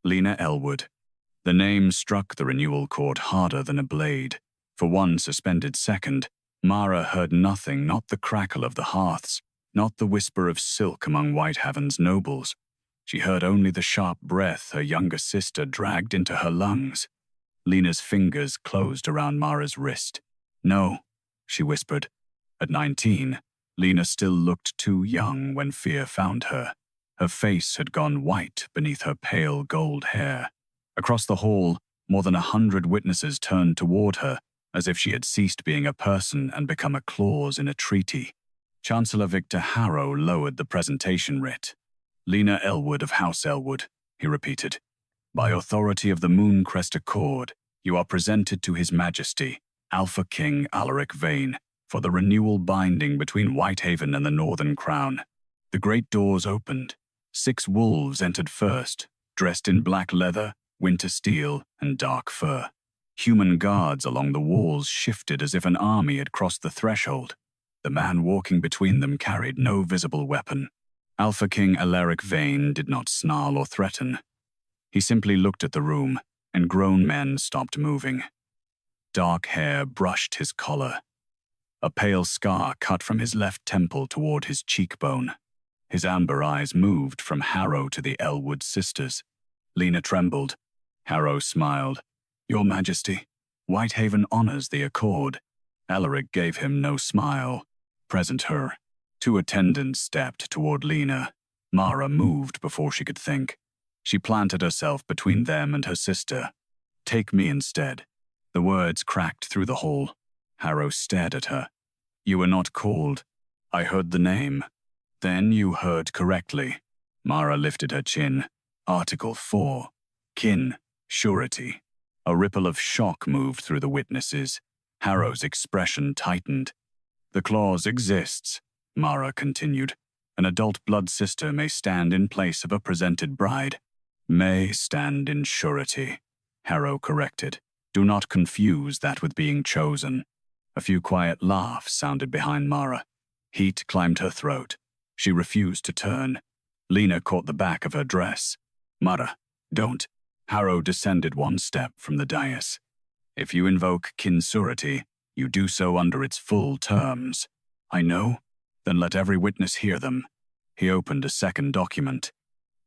Lena Ellwood. The name struck the renewal cord harder than a blade. For one suspended second, Mara heard nothing, not the crackle of the hearths, not the whisper of silk among Whitehaven's nobles. She heard only the sharp breath her younger sister dragged into her lungs. Lena's fingers closed around Mara's wrist. "No," she whispered. At 19, Lena still looked too young when fear found her. Her face had gone white beneath her pale gold hair. Across the hall, more than 100 witnesses turned toward her, as if she had ceased being a person and become a clause in a treaty. Chancellor Victor Harrow lowered the presentation writ. "Lena Ellwood of House Ellwood," he repeated. "By authority of the Mooncrest Accord, you are presented to His Majesty, Alpha King Alaric Veyne, for the renewal binding between Whitehaven and the Northern Crown." The great doors opened. 6 wolves entered first, dressed in black leather, winter steel, and dark fur. Human guards along the walls shifted as if an army had crossed the threshold. The man walking between them carried no visible weapon. Alpha King Alaric Veyne did not snarl or threaten. He simply looked at the room, and grown men stopped moving. Dark hair brushed his collar. A pale scar cut from his left temple toward his cheekbone. His amber eyes moved from Harrow to the Ellwood sisters. Lena trembled. Harrow smiled. "Your Majesty, Whitehaven honors the accord." Alaric gave him no smile. "Present her." 2 attendants stepped toward Lena. Mara moved before she could think. She planted herself between them and her sister. "Take me instead." The words cracked through the hall. Harrow stared at her. "You were not called." "I heard the name." "Then you heard correctly." Mara lifted her chin. Article 4. Kin. Surety. A ripple of shock moved through the witnesses. Harrow's expression tightened. "The clause exists," Mara continued. "An adult blood sister may stand in place of a presented bride." "May stand in surety," Harrow corrected. "Do not confuse that with being chosen." A few quiet laughs sounded behind Mara. Heat climbed her throat. She refused to turn. Lena caught the back of her dress. "Mara, don't." Harrow descended 1 step from the dais. "If you invoke kinsurety, you do so under its full terms." "I know." "Then let every witness hear them." He opened a second document.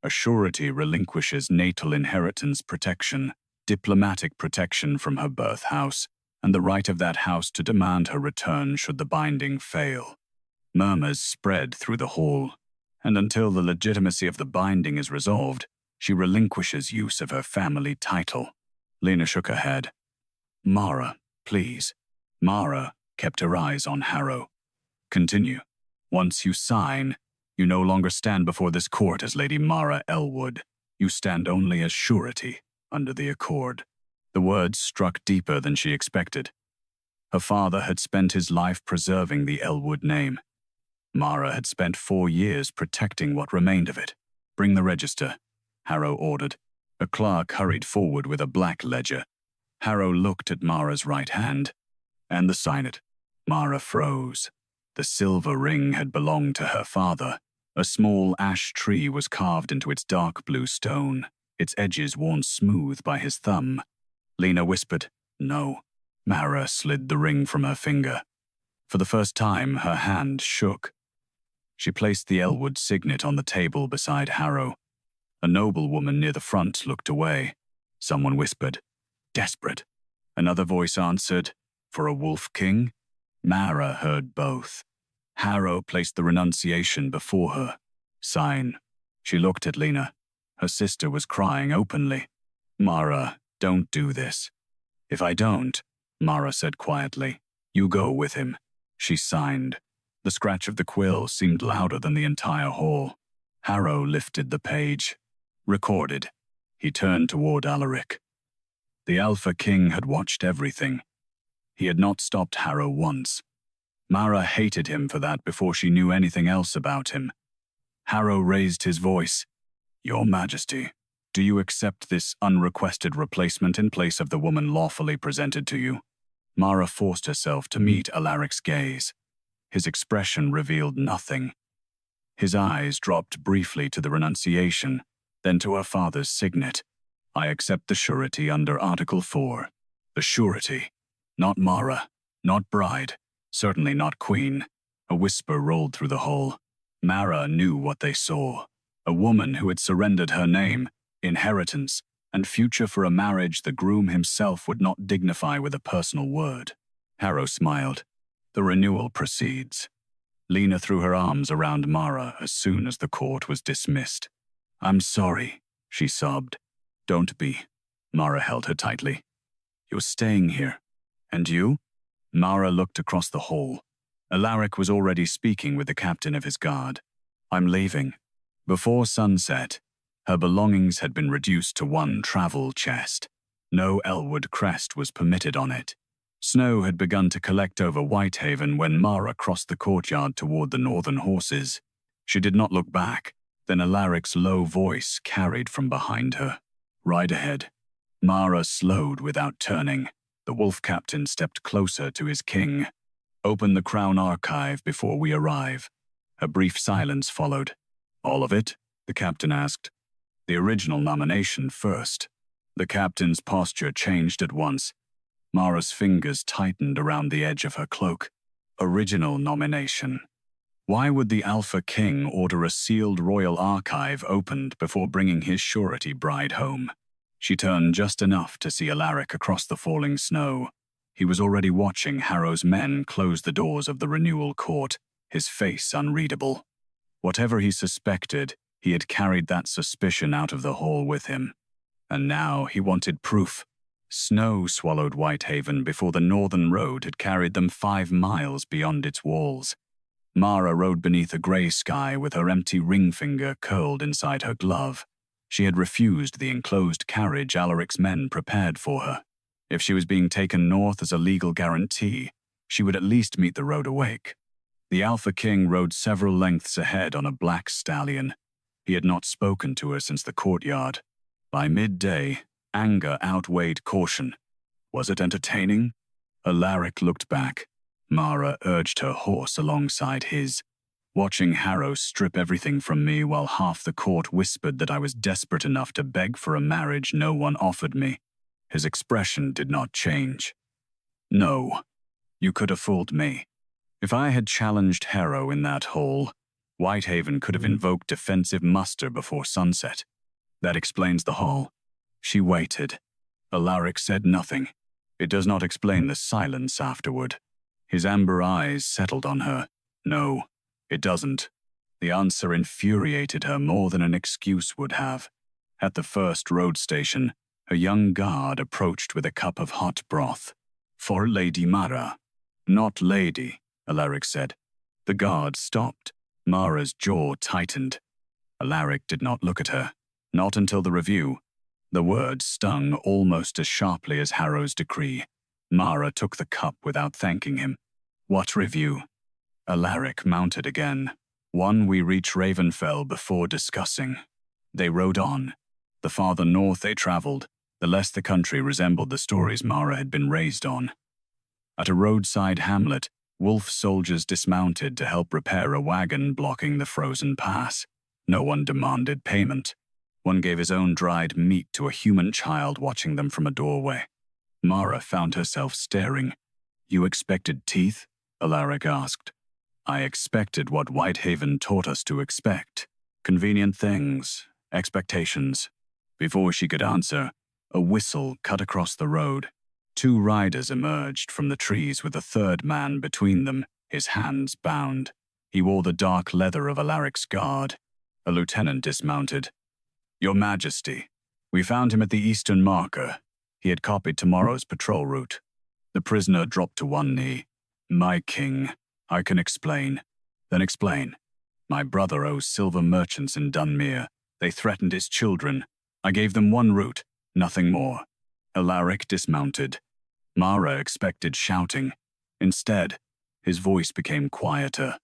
"A surety relinquishes natal inheritance protection, diplomatic protection from her birth house, and the right of that house to demand her return should the binding fail." Murmurs spread through the hall. "And until the legitimacy of the binding is resolved, she relinquishes use of her family title." Lena shook her head. "Mara, please." Mara kept her eyes on Harrow. "Continue. Once you sign, you no longer stand before this court as Lady Mara Ellwood. You stand only as surety under the accord." The words struck deeper than she expected. Her father had spent his life preserving the Ellwood name. Mara had spent 4 years protecting what remained of it. "Bring the register," Harrow ordered. A clerk hurried forward with a black ledger. Harrow looked at Mara's right hand. "And the signet." Mara froze. The silver ring had belonged to her father. A small ash tree was carved into its dark blue stone, its edges worn smooth by his thumb. Lena whispered, "No." Mara slid the ring from her finger. For the first time, her hand shook. She placed the Ellwood signet on the table beside Harrow. A noblewoman near the front looked away. Someone whispered, "Desperate." Another voice answered, "For a wolf king?" Mara heard both. Harrow placed the renunciation before her. "Sign." She looked at Lena. Her sister was crying openly. "Mara, don't do this." "If I don't," Mara said quietly, "you go with him." She signed. The scratch of the quill seemed louder than the entire hall. Harrow lifted the page. "Recorded." He turned toward Alaric. The Alpha King had watched everything. He had not stopped Harrow once. Mara hated him for that before she knew anything else about him. Harrow raised his voice. "Your Majesty, do you accept this unrequested replacement in place of the woman lawfully presented to you?" Mara forced herself to meet Alaric's gaze. His expression revealed nothing. His eyes dropped briefly to the renunciation, then to her father's signet. I accept the surety under Article 4. The surety. Not Mara, not bride, certainly not queen. A whisper rolled through the hall. Mara knew what they saw. A woman who had surrendered her name, inheritance, and future for a marriage the groom himself would not dignify with a personal word. Harrow smiled. The renewal proceeds. Lena threw her arms around Mara as soon as the court was dismissed. I'm sorry, she sobbed. Don't be. Mara held her tightly. You're staying here. And you? Mara looked across the hall. Alaric was already speaking with the captain of his guard. I'm leaving. Before sunset, her belongings had been reduced to one travel chest. No Ellwood crest was permitted on it. Snow had begun to collect over Whitehaven when Mara crossed the courtyard toward the northern horses. She did not look back. Then Alaric's low voice carried from behind her. Right ahead. Mara slowed without turning. The wolf captain stepped closer to his king. Open the Crown Archive before we arrive. A brief silence followed. All of it? The captain asked. The original nomination first. The captain's posture changed at once. Mara's fingers tightened around the edge of her cloak. Original nomination. Why would the Alpha King order a sealed royal archive opened before bringing his surety bride home? She turned just enough to see Alaric across the falling snow. He was already watching Harrow's men close the doors of the renewal court, his face unreadable. Whatever he suspected, he had carried that suspicion out of the hall with him. And now he wanted proof. Snow swallowed Whitehaven before the northern road had carried them 5 miles beyond its walls. Mara rode beneath a grey sky with her empty ring finger curled inside her glove. She had refused the enclosed carriage Alaric's men prepared for her. If she was being taken north as a legal guarantee, she would at least meet the road awake. The Alpha King rode several lengths ahead on a black stallion. He had not spoken to her since the courtyard. By midday, anger outweighed caution. Was it entertaining? Alaric looked back. Mara urged her horse alongside his. Watching Harrow strip everything from me while half the court whispered that I was desperate enough to beg for a marriage no one offered me. His expression did not change. No, you could have fooled me. If I had challenged Harrow in that hole, Whitehaven could have invoked defensive muster before sunset. That explains the hall. She waited. Alaric said nothing. It does not explain the silence afterward. His amber eyes settled on her. No, it doesn't. The answer infuriated her more than an excuse would have. At the first road station, a young guard approached with a cup of hot broth. For Lady Mara. Not lady, Alaric said. The guard stopped. Mara's jaw tightened. Alaric did not look at her. Not until the review. The words stung almost as sharply as Harrow's decree. Mara took the cup without thanking him. What review? Alaric mounted again. One we reach Ravenfell before discussing. They rode on. The farther north they traveled, the less the country resembled the stories Mara had been raised on. At a roadside hamlet, wolf soldiers dismounted to help repair a wagon blocking the frozen pass. No one demanded payment. One gave his own dried meat to a human child watching them from a doorway. Mara found herself staring. You expected teeth? Alaric asked. I expected what Whitehaven taught us to expect. Convenient things, expectations. Before she could answer, a whistle cut across the road. 2 riders emerged from the trees with a third man between them, his hands bound. He wore the dark leather of Alaric's guard. A lieutenant dismounted. Your Majesty, we found him at the eastern marker. He had copied tomorrow's patrol route. The prisoner dropped to one knee. My king, I can explain. Then explain. My brother owes silver merchants in Dunmere. They threatened his children. I gave them one route, nothing more. Alaric dismounted. Mara expected shouting. Instead, his voice became quieter.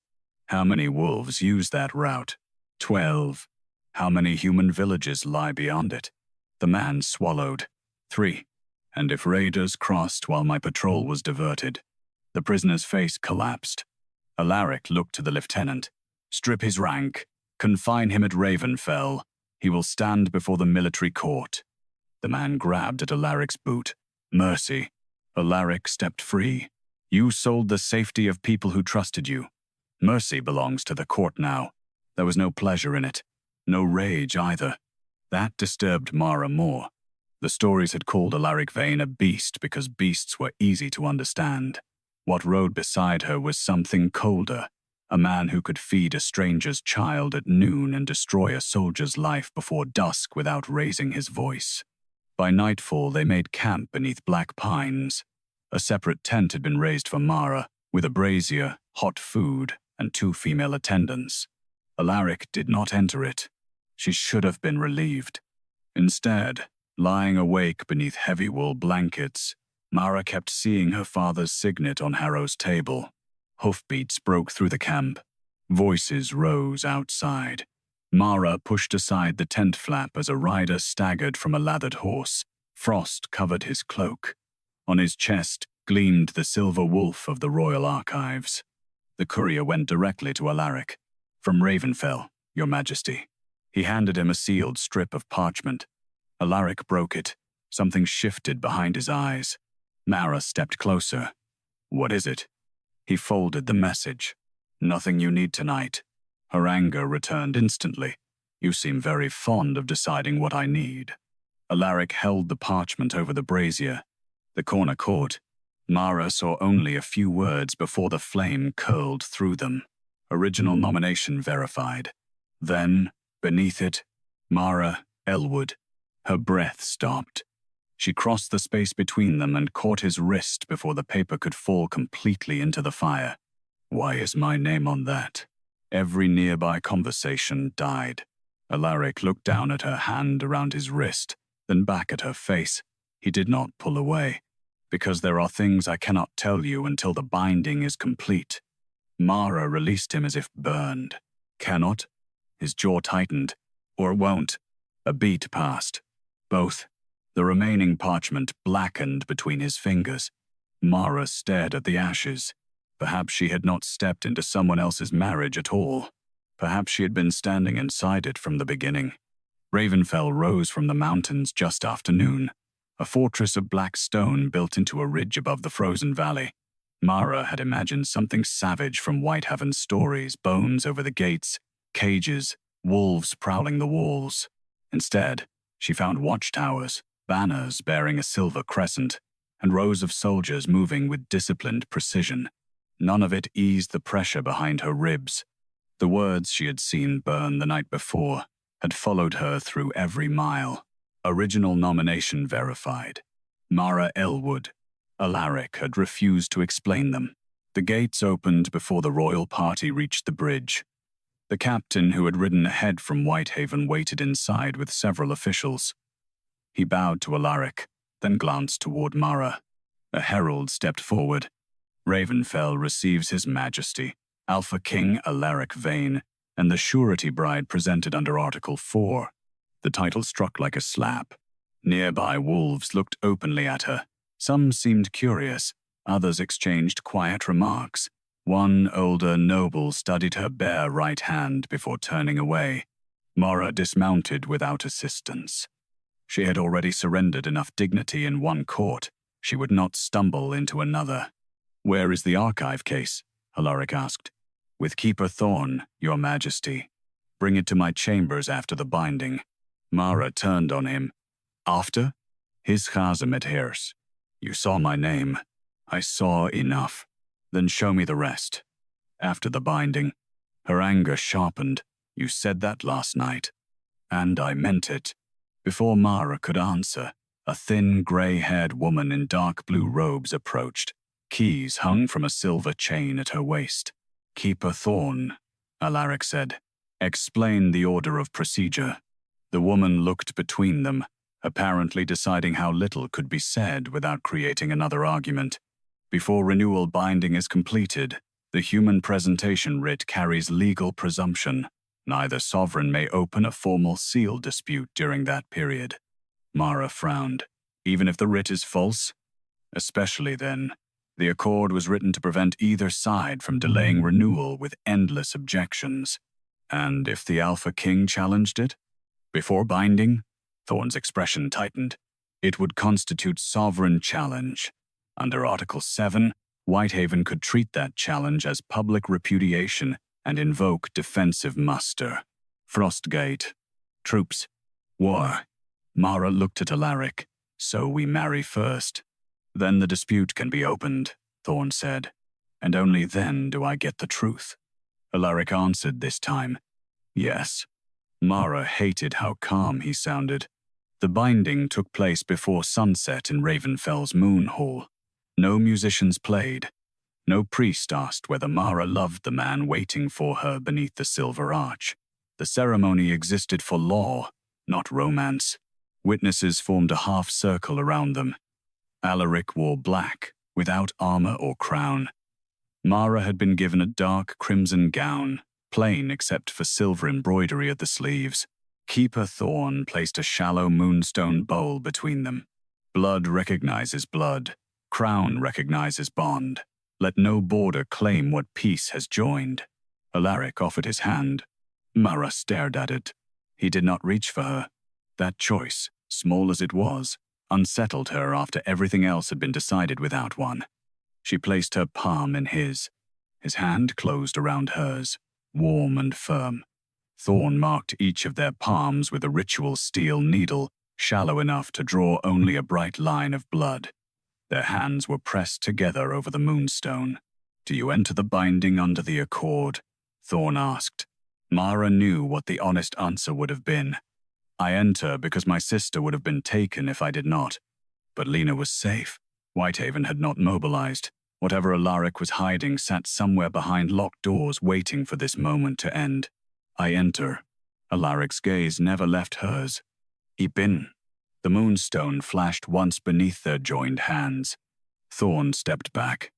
How many wolves use that route? 12. How many human villages lie beyond it? The man swallowed. 3. And if raiders crossed while my patrol was diverted? The prisoner's face collapsed. Alaric looked to the lieutenant. Strip his rank. Confine him at Ravenfell. He will stand before the military court. The man grabbed at Alaric's boot. Mercy. Alaric stepped free. You sold the safety of people who trusted you. Mercy belongs to the court now. There was no pleasure in it. No rage either. That disturbed Mara more. The stories had called Alaric Veyne a beast because beasts were easy to understand. What rode beside her was something colder, a man who could feed a stranger's child at noon and destroy a soldier's life before dusk without raising his voice. By nightfall, they made camp beneath black pines. A separate tent had been raised for Mara, with a brazier, hot food, and 2 female attendants. Alaric did not enter it. She should have been relieved. Instead, lying awake beneath heavy wool blankets, Mara kept seeing her father's signet on Harrow's table. Hoofbeats broke through the camp. Voices rose outside. Mara pushed aside the tent flap as a rider staggered from a lathered horse. Frost covered his cloak. On his chest gleamed the silver wolf of the royal archives. The courier went directly to Alaric. From Ravenfell, Your Majesty. He handed him a sealed strip of parchment. Alaric broke it. Something shifted behind his eyes. Mara stepped closer. What is it? He folded the message. Nothing you need tonight. Her anger returned instantly. You seem very fond of deciding what I need. Alaric held the parchment over the brazier. The corner caught. Mara saw only a few words before the flame curled through them. Original nomination verified. Then, beneath it, Mara Ellwood. Her breath stopped. She crossed the space between them and caught his wrist before the paper could fall completely into the fire. Why is my name on that? Every nearby conversation died. Alaric looked down at her hand around his wrist, then back at her face. He did not pull away. Because there are things I cannot tell you until the binding is complete. Mara released him as if burned. Cannot? His jaw tightened. Or won't. A beat passed. Both. The remaining parchment blackened between his fingers. Mara stared at the ashes. Perhaps she had not stepped into someone else's marriage at all. Perhaps she had been standing inside it from the beginning. Ravenfell rose from the mountains just after noon, a fortress of black stone built into a ridge above the frozen valley. Mara had imagined something savage from Whitehaven's stories, bones over the gates, cages, wolves prowling the walls. Instead, she found watchtowers, banners bearing a silver crescent, and rows of soldiers moving with disciplined precision. None of it eased the pressure behind her ribs. The words she had seen burn the night before had followed her through every mile. Original nomination verified. Mara Ellwood. Alaric had refused to explain them. The gates opened before the royal party reached the bridge. The captain who had ridden ahead from Whitehaven waited inside with several officials. He bowed to Alaric, then glanced toward Mara. A herald stepped forward. Ravenfell receives His Majesty, Alpha King Alaric Veyne, and the surety bride presented under Article 4. The title struck like a slap. Nearby wolves looked openly at her. Some seemed curious, others exchanged quiet remarks. One older noble studied her bare right hand before turning away. Mara dismounted without assistance. She had already surrendered enough dignity in one court. She would not stumble into another. Where is the archive case? Alaric asked. With Keeper Thorn, Your Majesty. Bring it to my chambers after the binding. Mara turned on him. After? His chasm at Hers. You saw my name. I saw enough. Then show me the rest. After the binding. Her anger sharpened. You said that last night. And I meant it. Before Mara could answer, a thin, gray-haired woman in dark blue robes approached. Keys hung from a silver chain at her waist. Keeper Thorn, Alaric said. Explain the order of procedure. The woman looked between them, apparently deciding how little could be said without creating another argument. Before renewal binding is completed, the human presentation writ carries legal presumption. Neither sovereign may open a formal seal dispute during that period. Mara frowned. Even if the writ is false? Especially then. The accord was written to prevent either side from delaying renewal with endless objections. And if the Alpha King challenged it? Before binding? Thorn's expression tightened. It would constitute sovereign challenge. Under Article 7, Whitehaven could treat that challenge as public repudiation and invoke defensive muster. Frostgate. Troops. War. Mara looked at Alaric. So we marry first. Then the dispute can be opened, Thorn said. And only then do I get the truth. Alaric answered this time. Yes. Mara hated how calm he sounded. The binding took place before sunset in Ravenfell's Moon Hall. No musicians played. No priest asked whether Mara loved the man waiting for her beneath the silver arch. The ceremony existed for law, not romance. Witnesses formed a half-circle around them. Alaric wore black, without armor or crown. Mara had been given a dark crimson gown, plain except for silver embroidery at the sleeves. Keeper Thorn placed a shallow moonstone bowl between them. Blood recognizes blood. Crown recognizes bond. Let no border claim what peace has joined. Alaric offered his hand. Mara stared at it. He did not reach for her. That choice, small as it was, unsettled her after everything else had been decided without one. She placed her palm in his. His hand closed around hers, warm and firm. Thorn marked each of their palms with a ritual steel needle, shallow enough to draw only a bright line of blood. Their hands were pressed together over the moonstone. Do you enter the binding under the accord? Thorn asked. Mara knew what the honest answer would have been. I enter because my sister would have been taken if I did not. But Lena was safe. Whitehaven had not mobilized. Whatever Alaric was hiding sat somewhere behind locked doors waiting for this moment to end. I enter. Alaric's gaze never left hers. Ibin. The moonstone flashed once beneath their joined hands. Thorn stepped back.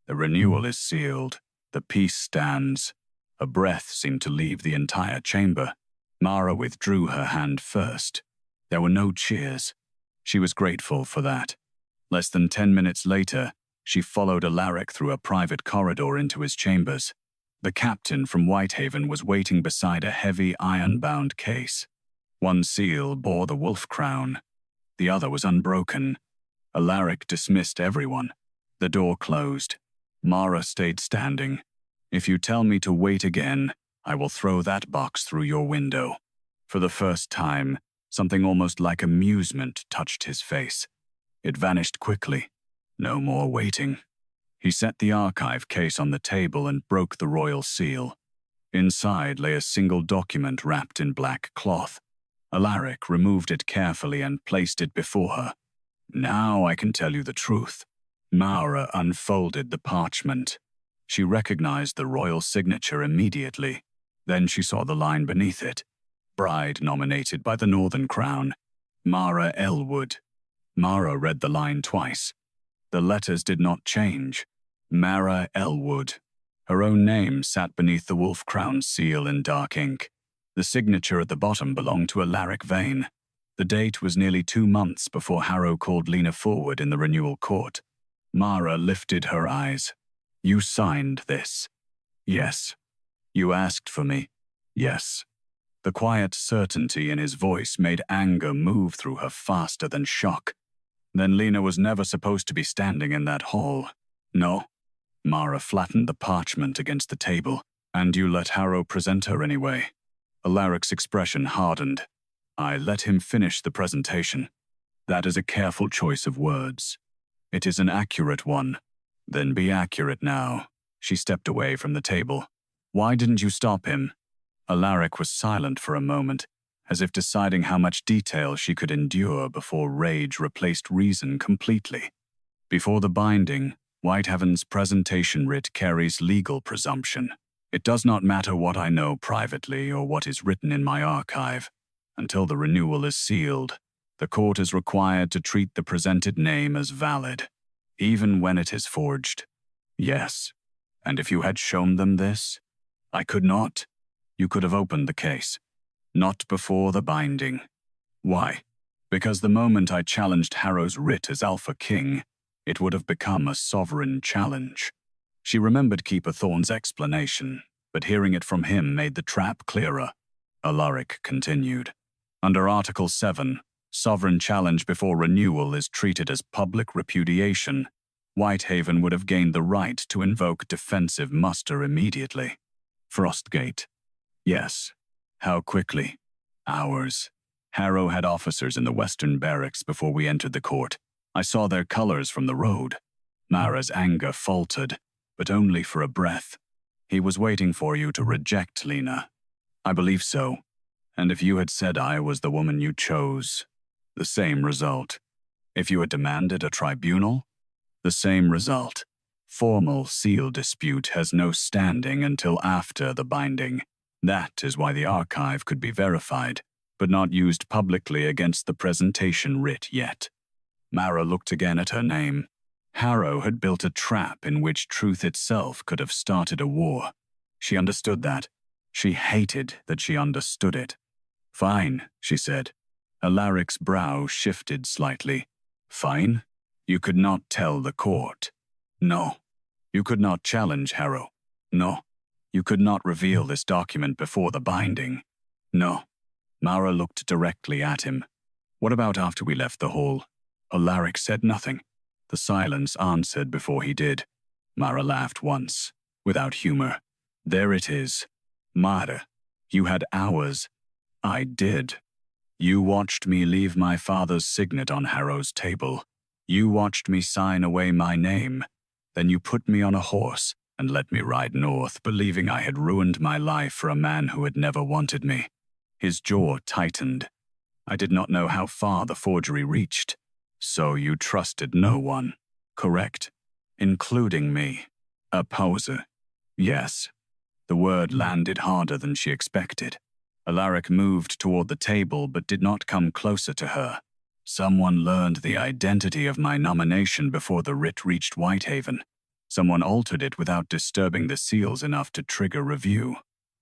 The renewal is sealed. The peace stands. A breath seemed to leave the entire chamber. Mara withdrew her hand first. There were no cheers. She was grateful for that. Less than 10 minutes later, she followed Alaric through a private corridor into his chambers. The captain from Whitehaven was waiting beside a heavy iron-bound case. One seal bore the wolf crown. The other was unbroken. Alaric dismissed everyone. The door closed. Mara stayed standing. If you tell me to wait again, I will throw that box through your window. For the first time, something almost like amusement touched his face. It vanished quickly. No more waiting. He set the archive case on the table and broke the royal seal. Inside lay a single document wrapped in black cloth. Alaric removed it carefully and placed it before her. Now I can tell you the truth. Mara unfolded the parchment. She recognized the royal signature immediately. Then she saw the line beneath it. Bride nominated by the Northern Crown. Mara Ellwood. Mara read the line twice. The letters did not change. Mara Ellwood. Her own name sat beneath the wolf crown seal in dark ink. The signature at the bottom belonged to Alaric Veyne. The date was nearly 2 months before Harrow called Lena forward in the renewal court. Mara lifted her eyes. You signed this? Yes. You asked for me? Yes. The quiet certainty in his voice made anger move through her faster than shock. Then Lena was never supposed to be standing in that hall. No. Mara flattened the parchment against the table. And you let Harrow present her anyway. Alaric's expression hardened. I let him finish the presentation. That is a careful choice of words. It is an accurate one. Then be accurate now. She stepped away from the table. Why didn't you stop him? Alaric was silent for a moment, as if deciding how much detail she could endure before rage replaced reason completely. Before the binding, Whitehaven's presentation writ carries legal presumption. It does not matter what I know privately or what is written in my archive. Until the renewal is sealed, the court is required to treat the presented name as valid, even when it is forged. Yes. And if you had shown them this? I could not. You could have opened the case. Not before the binding. Why? Because the moment I challenged Harrow's writ as Alpha King, it would have become a sovereign challenge. She remembered Keeper Thorn's explanation, but hearing it from him made the trap clearer. Alaric continued. Under Article 7, Sovereign challenge before renewal is treated as public repudiation. Whitehaven would have gained the right to invoke defensive muster immediately. Frostgate. Yes. How quickly? Hours. Harrow had officers in the western barracks before we entered the court. I saw their colors from the road. Mara's anger faltered, but only for a breath. He was waiting for you to reject Lena. I believe so. And if you had said I was the woman you chose, the same result. If you had demanded a tribunal, the same result. Formal seal dispute has no standing until after the binding. That is why the archive could be verified, but not used publicly against the presentation writ yet. Mara looked again at her name. Harrow had built a trap in which truth itself could have started a war. She understood that. She hated that she understood it. Fine, she said. Alaric's brow shifted slightly. Fine? You could not tell the court. No. You could not challenge Harrow. No. You could not reveal this document before the binding. No. Mara looked directly at him. What about after we left the hall? Alaric said nothing. The silence answered before he did. Mara laughed once, without humor. There it is. Mara, you had hours. I did. You watched me leave my father's signet on Harrow's table. You watched me sign away my name. Then you put me on a horse and let me ride north, believing I had ruined my life for a man who had never wanted me. His jaw tightened. I did not know how far the forgery reached. So you trusted no one, correct? Including me. A poser. Yes. The word landed harder than she expected. Alaric moved toward the table but did not come closer to her. Someone learned the identity of my nomination before the writ reached Whitehaven. Someone altered it without disturbing the seals enough to trigger review.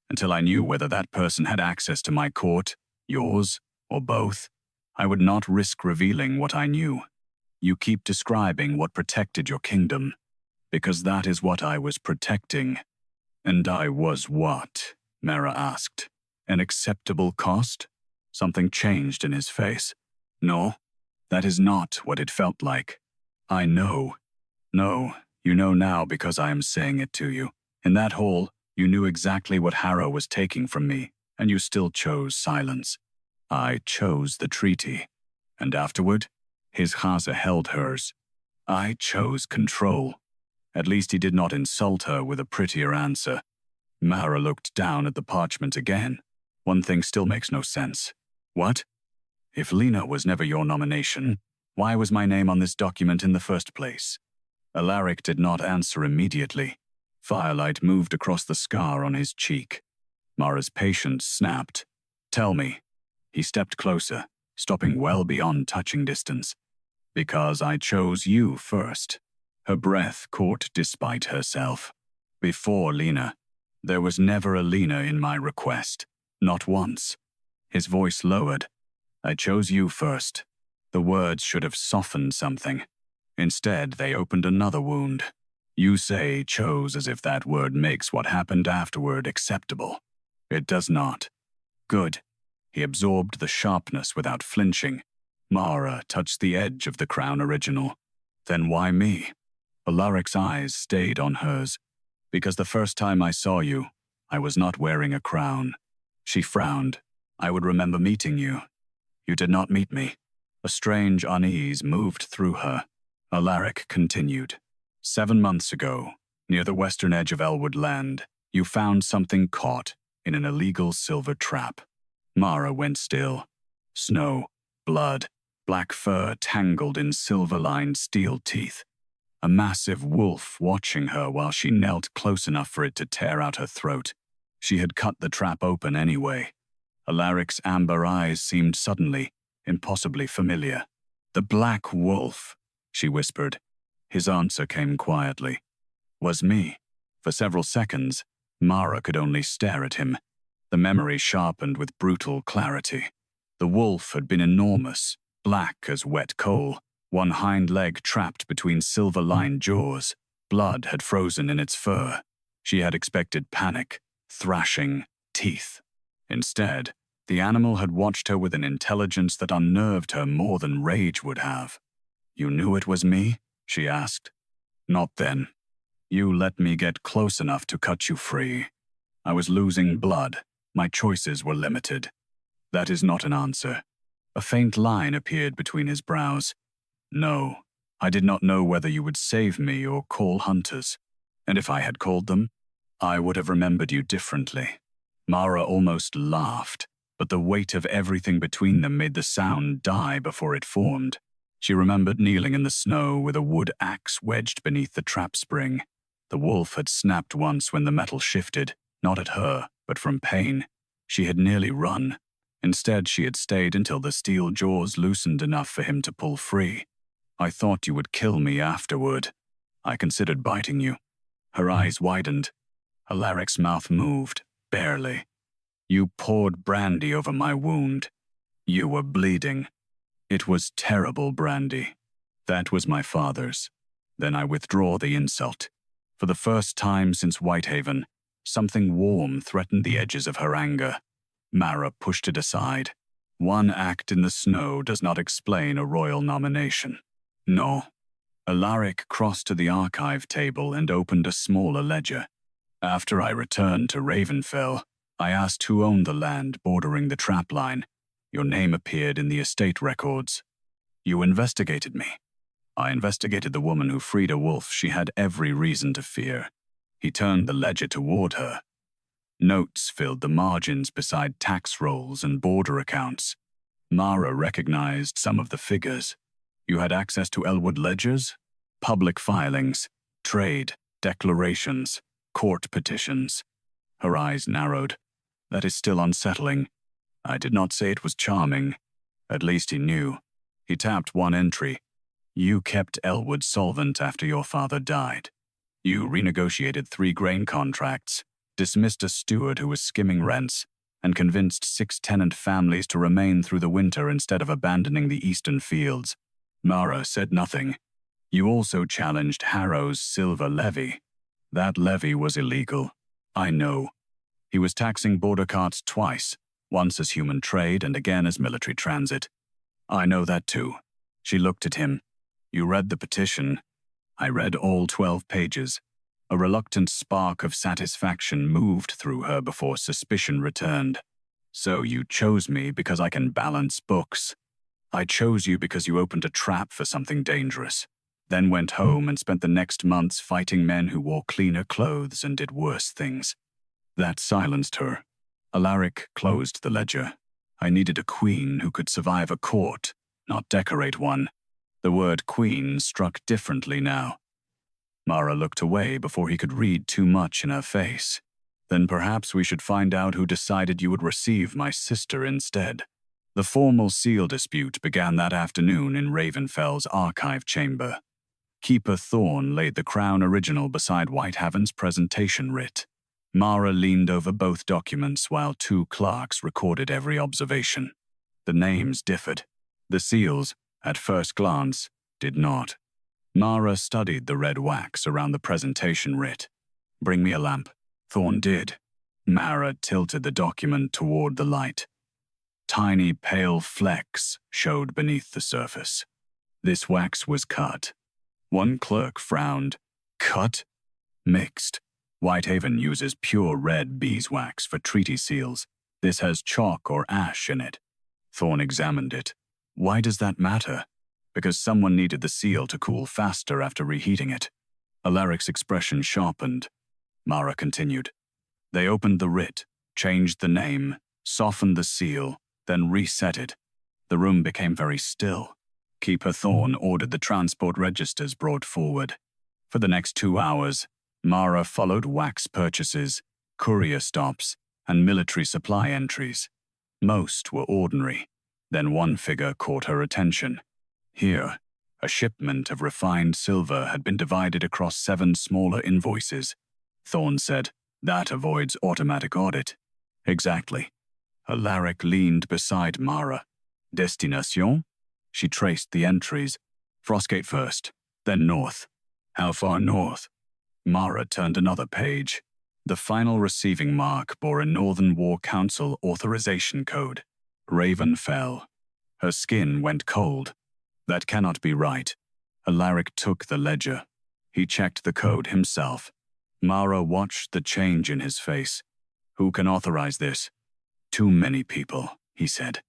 Until I knew whether that person had access to my court, yours, or both, I would not risk revealing what I knew. You keep describing what protected your kingdom, because that is what I was protecting. And I was what? Mara asked. An acceptable cost? Something changed in his face. No, that is not what it felt like. I know. No, you know now because I am saying it to you. In that hall, you knew exactly what Harrow was taking from me, and you still chose silence. I chose the treaty. And afterward, his Chaza held hers. I chose control. At least he did not insult her with a prettier answer. Mara looked down at the parchment again. One thing still makes no sense. What? If Lena was never your nomination, why was my name on this document in the first place? Alaric did not answer immediately. Firelight moved across the scar on his cheek. Mara's patience snapped. Tell me. He stepped closer, stopping well beyond touching distance. Because I chose you first. Her breath caught despite herself. Before Lena. There was never a Lena in my request. Not once. His voice lowered. I chose you first. The words should have softened something. Instead, they opened another wound. You say chose as if that word makes what happened afterward acceptable. It does not. Good. He absorbed the sharpness without flinching. Mara touched the edge of the crown original. Then why me? Alaric's eyes stayed on hers. Because the first time I saw you, I was not wearing a crown. She frowned. I would remember meeting you. You did not meet me. A strange unease moved through her. Alaric continued. 7 months ago, near the western edge of Ellwood land, you found something caught in an illegal silver trap. Mara went still. Snow, blood, black fur tangled in silver-lined steel teeth. A massive wolf watching her while she knelt close enough for it to tear out her throat. She had cut the trap open anyway. Alaric's amber eyes seemed suddenly, impossibly familiar. The black wolf, she whispered. His answer came quietly. Was me. For several seconds, Mara could only stare at him. The memory sharpened with brutal clarity. The wolf had been enormous, black as wet coal, one hind leg trapped between silver-lined jaws. Blood had frozen in its fur. She had expected panic, thrashing, teeth. Instead, The animal had watched her with an intelligence that unnerved her more than rage would have. "You knew it was me?" she asked. "Not then. You let me get close enough to cut you free. I was losing blood. My choices were limited." "That is not an answer." A faint line appeared between his brows. "No, I did not know whether you would save me or call hunters. And if I had called them, I would have remembered you differently." Mara almost laughed, but the weight of everything between them made the sound die before it formed. She remembered kneeling in the snow with a wood axe wedged beneath the trap spring. The wolf had snapped once when the metal shifted, not at her, but from pain. She had nearly run. Instead, she had stayed until the steel jaws loosened enough for him to pull free. "I thought you would kill me afterward. I considered biting you." Her eyes widened. Alaric's mouth moved, barely. "You poured brandy over my wound. You were bleeding. It was terrible brandy. That was my father's. Then I withdraw the insult." For the first time since Whitehaven, something warm threatened the edges of her anger. Mara pushed it aside. One act in the snow does not explain a royal nomination. "No." Alaric crossed to the archive table and opened a smaller ledger. "After I returned to Ravenfell, I asked who owned the land bordering the trapline. Your name appeared in the estate records. You investigated me. I investigated the woman who freed a wolf she had every reason to fear." He turned the ledger toward her. Notes filled the margins beside tax rolls and border accounts. Mara recognized some of the figures. "You had access to Ellwood ledgers? Public filings, trade, declarations, court petitions." Her eyes narrowed. "That is still unsettling. I did not say it was charming. At least he knew." He tapped one entry. "You kept Ellwood solvent after your father died. You renegotiated 3 grain contracts, dismissed a steward who was skimming rents, and convinced 6 tenant families to remain through the winter instead of abandoning the eastern fields." Mara said nothing. "You also challenged Harrow's silver levy. That levy was illegal. I know. He was taxing border carts twice, once as human trade and again as military transit. I know that too." She looked at him. "You read the petition." I read all 12 pages. A reluctant spark of satisfaction moved through her before suspicion returned. "So you chose me because I can balance books. I chose you because you opened a trap for something dangerous, then went home and spent the next months fighting men who wore cleaner clothes and did worse things." That silenced her. Alaric closed the ledger. "I needed a queen who could survive a court, not decorate one." The word queen struck differently now. Mara looked away before he could read too much in her face. "Then perhaps we should find out who decided you would receive my sister instead." The formal seal dispute began that afternoon in Ravenfell's archive chamber. Keeper Thorne laid the Crown original beside Whitehaven's presentation writ. Mara leaned over both documents while 2 clerks recorded every observation. The names differed. The seals, at first glance, did not. Mara studied the red wax around the presentation writ. "Bring me a lamp." Thorne did. Mara tilted the document toward the light. Tiny pale flecks showed beneath the surface. This wax was cut. One clerk frowned. "Cut?" "Mixed. Whitehaven uses pure red beeswax for treaty seals. This has chalk or ash in it." Thorne examined it. "Why does that matter?" "Because someone needed the seal to cool faster after reheating it." Alaric's expression sharpened. Mara continued. "They opened the writ, changed the name, softened the seal, then reset it. The room became very still. Keeper Thorne ordered the transport registers brought forward. For the next 2 hours, Mara followed wax purchases, courier stops, and military supply entries. Most were ordinary. Then one figure caught her attention. Here, a shipment of refined silver had been divided across 7 smaller invoices. Thorne said, "That avoids automatic audit." "Exactly." Alaric leaned beside Mara. "Destination?" She traced the entries. "Frostgate first, then north." "How far north?" Mara turned another page. The final receiving mark bore a Northern War Council authorization code. Raven fell. Her skin went cold. That cannot be right. Alaric took the ledger. He checked the code himself. Mara watched the change in his face. Who can authorize this? Too many people, he said.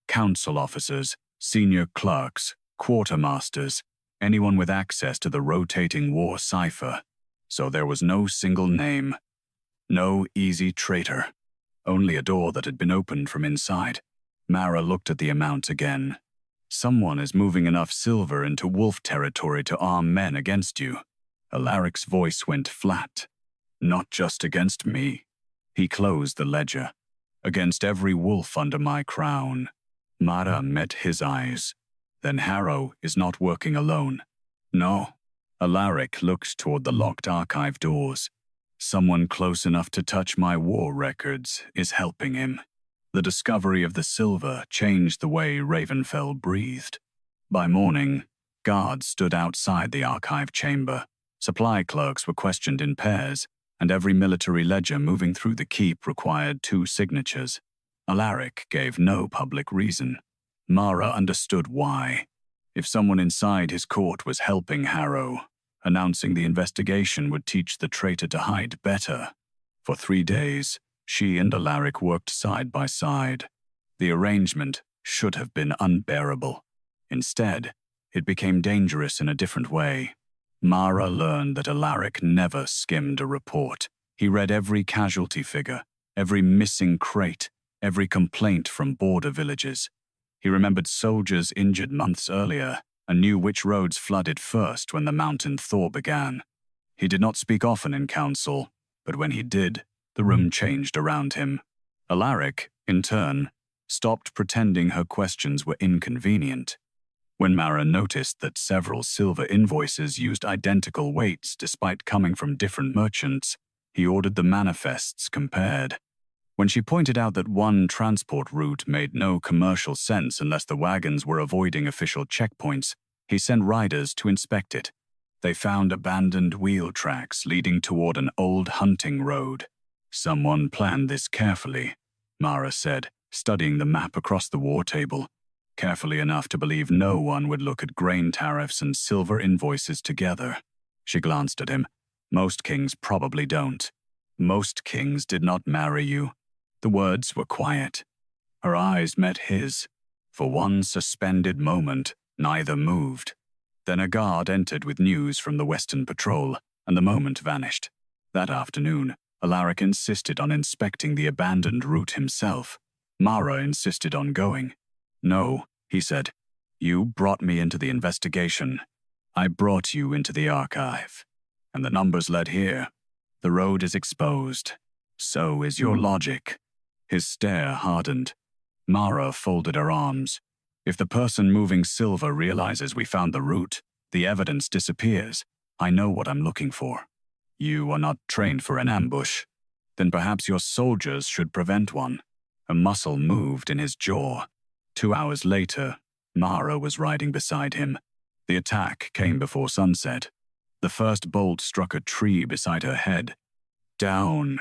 Council officers, senior clerks, quartermasters, anyone with access to the rotating war cipher. So there was no single name. No easy traitor. Only a door that had been opened from inside. Mara looked at the amount again. Someone is moving enough silver into wolf territory to arm men against you. Alaric's voice went flat. Not just against me. He closed the ledger. Against every wolf under my crown. Mara met his eyes. Then Harrow is not working alone. No. Alaric looked toward the locked archive doors. Someone close enough to touch my war records is helping him. The discovery of the silver changed the way Ravenfell breathed. By morning, guards stood outside the archive chamber. Supply clerks were questioned in pairs, and every military ledger moving through the keep required 2 signatures. Alaric gave no public reason. Mara understood why. If someone inside his court was helping Harrow, announcing the investigation would teach the traitor to hide better. For 3 days, she and Alaric worked side by side. The arrangement should have been unbearable. Instead, it became dangerous in a different way. Mara learned that Alaric never skimmed a report. He read every casualty figure, every missing crate, every complaint from border villages. He remembered soldiers injured months earlier and knew which roads flooded first when the mountain thaw began. He did not speak often in council, but when he did, the room changed around him. Alaric, in turn, stopped pretending her questions were inconvenient. When Mara noticed that several silver invoices used identical weights despite coming from different merchants, he ordered the manifests compared. When she pointed out that one transport route made no commercial sense unless the wagons were avoiding official checkpoints, he sent riders to inspect it. They found abandoned wheel tracks leading toward an old hunting road. Someone planned this carefully, Mara said, studying the map across the war table. Carefully enough to believe no one would look at grain tariffs and silver invoices together. She glanced at him. Most kings probably don't. Most kings did not marry you. The words were quiet. Her eyes met his. For one suspended moment, neither moved. Then a guard entered with news from the Western Patrol, and the moment vanished. That afternoon, Alaric insisted on inspecting the abandoned route himself. Mara insisted on going. No, he said. You brought me into the investigation. I brought you into the archive. And the numbers led here. The road is exposed. So is your logic. His stare hardened. Mara folded her arms. If the person moving silver realizes we found the route, the evidence disappears. I know what I'm looking for. You are not trained for an ambush. Then perhaps your soldiers should prevent one. A muscle moved in his jaw. 2 hours later, Mara was riding beside him. The attack came before sunset. The first bolt struck a tree beside her head. Down.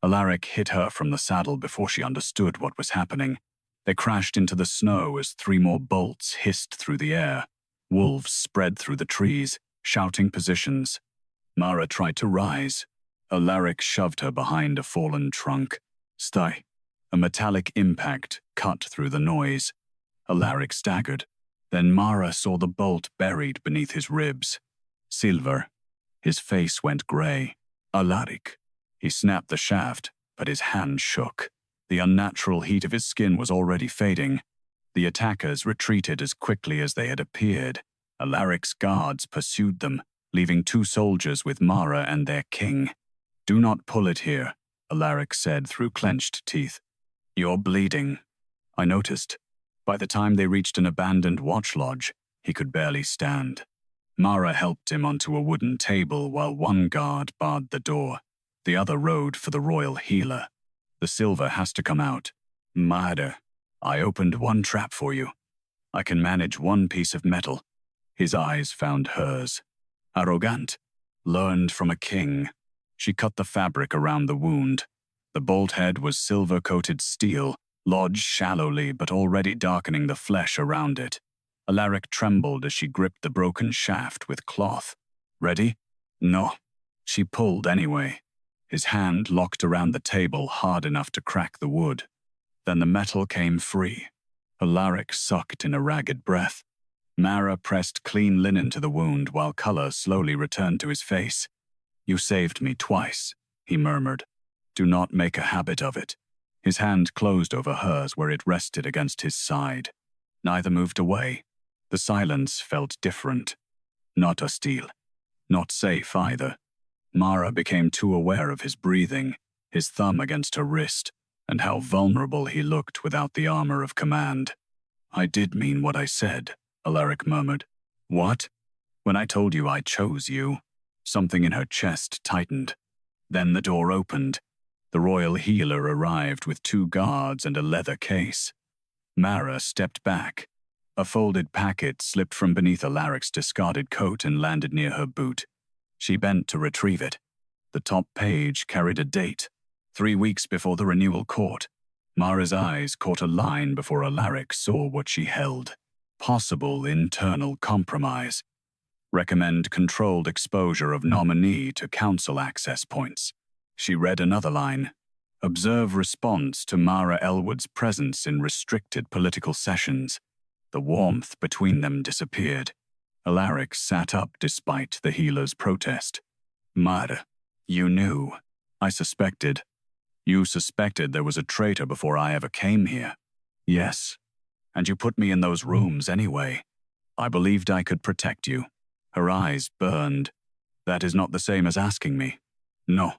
Alaric hit her from the saddle before she understood what was happening. They crashed into the snow as 3 more bolts hissed through the air. Wolves spread through the trees, shouting positions. Mara tried to rise. Alaric shoved her behind a fallen trunk. Stay. A metallic impact cut through the noise. Alaric staggered. Then Mara saw the bolt buried beneath his ribs. Silver. His face went gray. Alaric. He snapped the shaft, but his hand shook. The unnatural heat of his skin was already fading. The attackers retreated as quickly as they had appeared. Alaric's guards pursued them, leaving 2 soldiers with Mara and their king. Do not pull it here, Alaric said through clenched teeth. You're bleeding. I noticed. By the time they reached an abandoned watch lodge, he could barely stand. Mara helped him onto a wooden table while one guard barred the door. The other rode for the royal healer. The silver has to come out. Mara, I opened 1 trap for you. I can manage 1 piece of metal. His eyes found hers. Arrogant. Learned from a king. She cut the fabric around the wound. The bolt head was silver-coated steel, lodged shallowly but already darkening the flesh around it. Alaric trembled as she gripped the broken shaft with cloth. Ready? No. She pulled anyway. His hand locked around the table hard enough to crack the wood. Then the metal came free. Alaric sucked in a ragged breath. Mara pressed clean linen to the wound while color slowly returned to his face. "You saved me twice," he murmured. "Do not make a habit of it." His hand closed over hers where it rested against his side. Neither moved away. The silence felt different. Not hostile. Not safe either. Mara became too aware of his breathing, his thumb against her wrist, and how vulnerable he looked without the armor of command. "I did mean what I said," Alaric murmured. "What?" "When I told you I chose you." Something in her chest tightened. Then the door opened. The royal healer arrived with 2 guards and a leather case. Mara stepped back. A folded packet slipped from beneath Alaric's discarded coat and landed near her boot. She bent to retrieve it. The top page carried a date, 3 weeks before the renewal court. Mara's eyes caught a line before Alaric saw what she held. Possible internal compromise. Recommend controlled exposure of nominee to council access points. She read another line. Observe response to Mara Ellwood's presence in restricted political sessions. The warmth between them disappeared. Alaric sat up despite the healer's protest. "Mara, you knew. I suspected. You suspected there was a traitor before I ever came here." "Yes. And you put me in those rooms anyway. I believed I could protect you." Her eyes burned. "That is not the same as asking me." "No.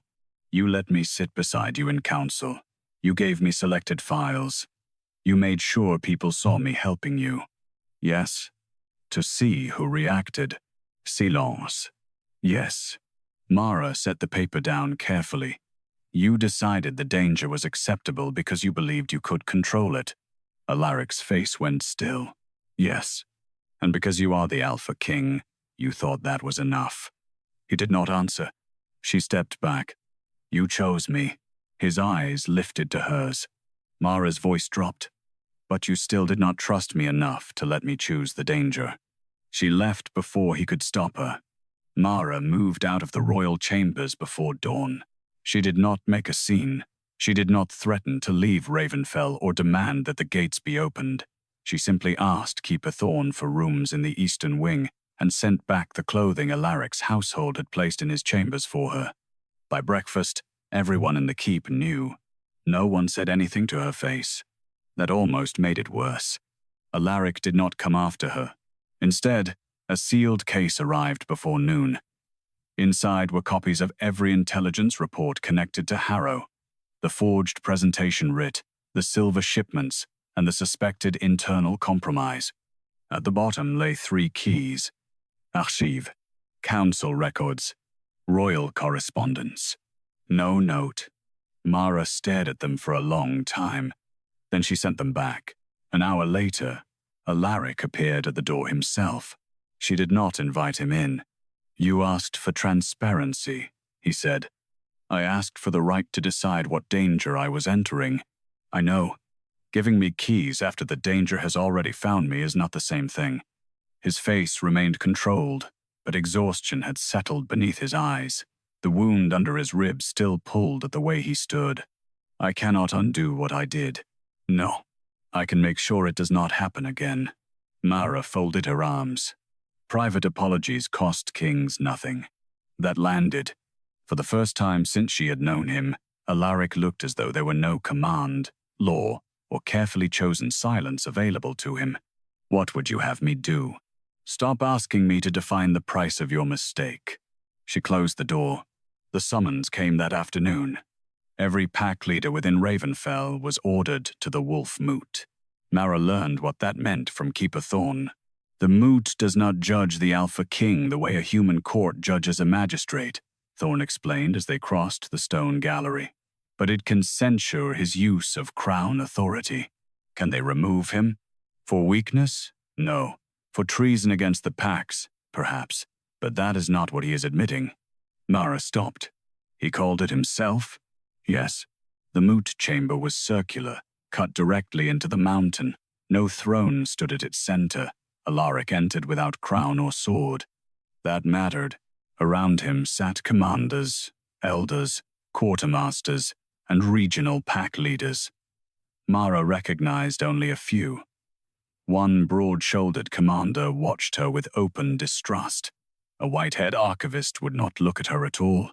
You let me sit beside you in council. You gave me selected files. You made sure people saw me helping you." "Yes. To see who reacted." Silence. "Yes." Mara set the paper down carefully. "You decided the danger was acceptable because you believed you could control it." Alaric's face went still. "Yes. And because you are the Alpha King, you thought that was enough." He did not answer. She stepped back. "You chose me." His eyes lifted to hers. Mara's voice dropped. "But you still did not trust me enough to let me choose the danger." She left before he could stop her. Mara moved out of the royal chambers before dawn. She did not make a scene. She did not threaten to leave Ravenfell or demand that the gates be opened. She simply asked Keeper Thorne for rooms in the eastern wing and sent back the clothing Alaric's household had placed in his chambers for her. By breakfast, everyone in the keep knew. No one said anything to her face. That almost made it worse. Alaric did not come after her. Instead, a sealed case arrived before noon. Inside were copies of every intelligence report connected to Harrow, the forged presentation writ, the silver shipments, and the suspected internal compromise. At the bottom lay 3 keys: Archive, council records, royal correspondence. No note. Mara stared at them for a long time. Then she sent them back. An hour later, Alaric appeared at the door himself. She did not invite him in. "You asked for transparency," he said. "I asked for the right to decide what danger I was entering. I know. Giving me keys after the danger has already found me is not the same thing." His face remained controlled, but exhaustion had settled beneath his eyes. The wound under his ribs still pulled at the way he stood. "I cannot undo what I did. No. I can make sure it does not happen again." Mara folded her arms. Private apologies cost kings nothing. That landed. For the first time since she had known him, Alaric looked as though there were no command, law, or carefully chosen silence available to him. "What would you have me do?" "Stop asking me to define the price of your mistake." She closed the door. The summons came that afternoon. Every pack leader within Ravenfell was ordered to the Wolf Moot. Mara learned what that meant from Keeper Thorne. The Moot does not judge the Alpha King the way a human court judges a magistrate, Thorne explained as they crossed the stone gallery. But it can censure his use of crown authority. Can they remove him? For weakness? No. For treason against the packs, perhaps. But that is not what he is admitting. Mara stopped. He called it himself? Yes. The moot chamber was circular, cut directly into the mountain. No throne stood at its center. Alaric entered without crown or sword. That mattered. Around him sat commanders, elders, quartermasters, and regional pack leaders. Mara recognized only a few. One broad-shouldered commander watched her with open distrust. A white-haired archivist would not look at her at all.